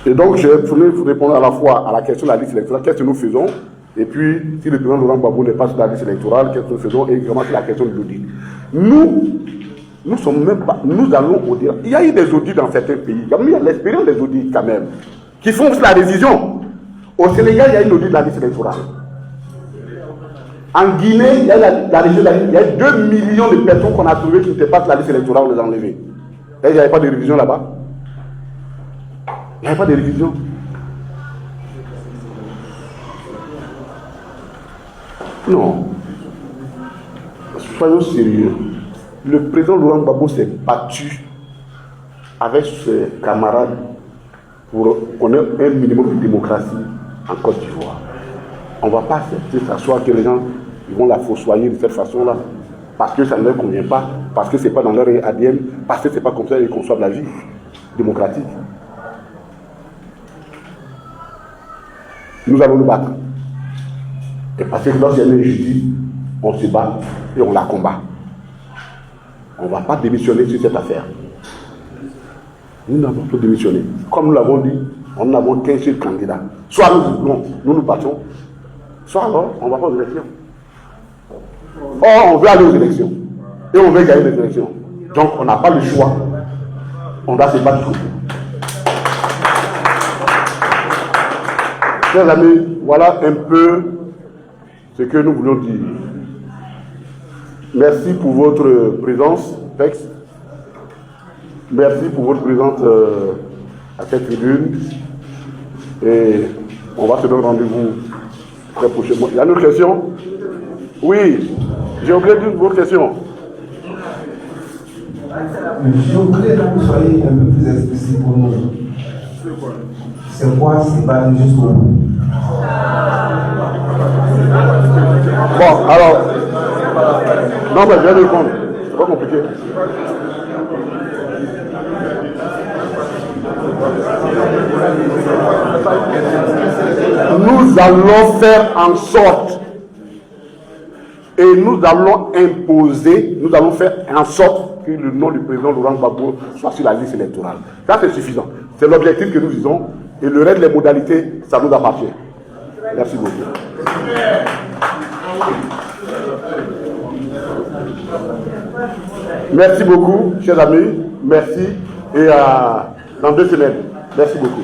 Et donc, je voulais vous répondre à la fois à la question de la liste électorale, qu'est-ce que nous faisons, et puis, si le président Laurent Gbagbo n'est pas sur la liste électorale, qu'est-ce que nous faisons, et également sur la question de l'audit. Nous sommes même pas, nous allons auditer. Il y a eu des audits dans certains pays, il y a l'expérience des audits quand même, qui font la révision. Au Sénégal, il y a une audit de la liste électorale. En Guinée, il y a il y a 2 millions de personnes qu'on a trouvées qui n'étaient pas sur la liste électorale, on les a enlevées. Et il n'y avait pas de révision là-bas. Il n'y avait pas de révision. Non. Soyons sérieux. Le président Laurent Gbagbo s'est battu avec ses camarades pour qu'on ait un minimum de démocratie en Côte d'Ivoire. On ne va pas accepter s'asseoir que les gens ils vont la fossoyer de cette façon-là, parce que ça ne leur convient pas, parce que ce n'est pas dans leur ADN, parce que ce n'est pas comme ça qu'ils conçoivent la vie démocratique. Nous allons nous battre. Et parce que lorsqu'il y a une injustice, on se bat et on la combat. On ne va pas démissionner sur cette affaire. Nous n'avons pas démissionné. Comme nous l'avons dit, nous n'avons qu'un seul candidat. Soit nous battons, soit alors on ne va pas aux élections. Or, on veut aller aux élections. Et on veut gagner les élections. Donc, on n'a pas le choix. On doit se battre. Chers amis, voilà un peu ce que nous voulons dire. Merci pour votre présence, Tex. Merci pour votre présence à cette tribune. Et on va se donner rendez-vous très prochainement. Il y a une autre question? Oui, j'ai oublié votre question. Je voudrais que vous soyez un peu plus explicite pour nous. C'est quoi ce débat jusqu'au bout? Bon, alors. Non, mais je vais répondre. C'est pas compliqué. Nous allons faire en sorte et nous allons imposer, nous allons faire en sorte que le nom du président Laurent Gbagbo soit sur la liste électorale. Ça, c'est suffisant. C'est l'objectif que nous visons et le reste, les modalités, ça nous appartient. Merci beaucoup. Merci beaucoup, chers amis. Merci et dans 2 semaines. Merci beaucoup.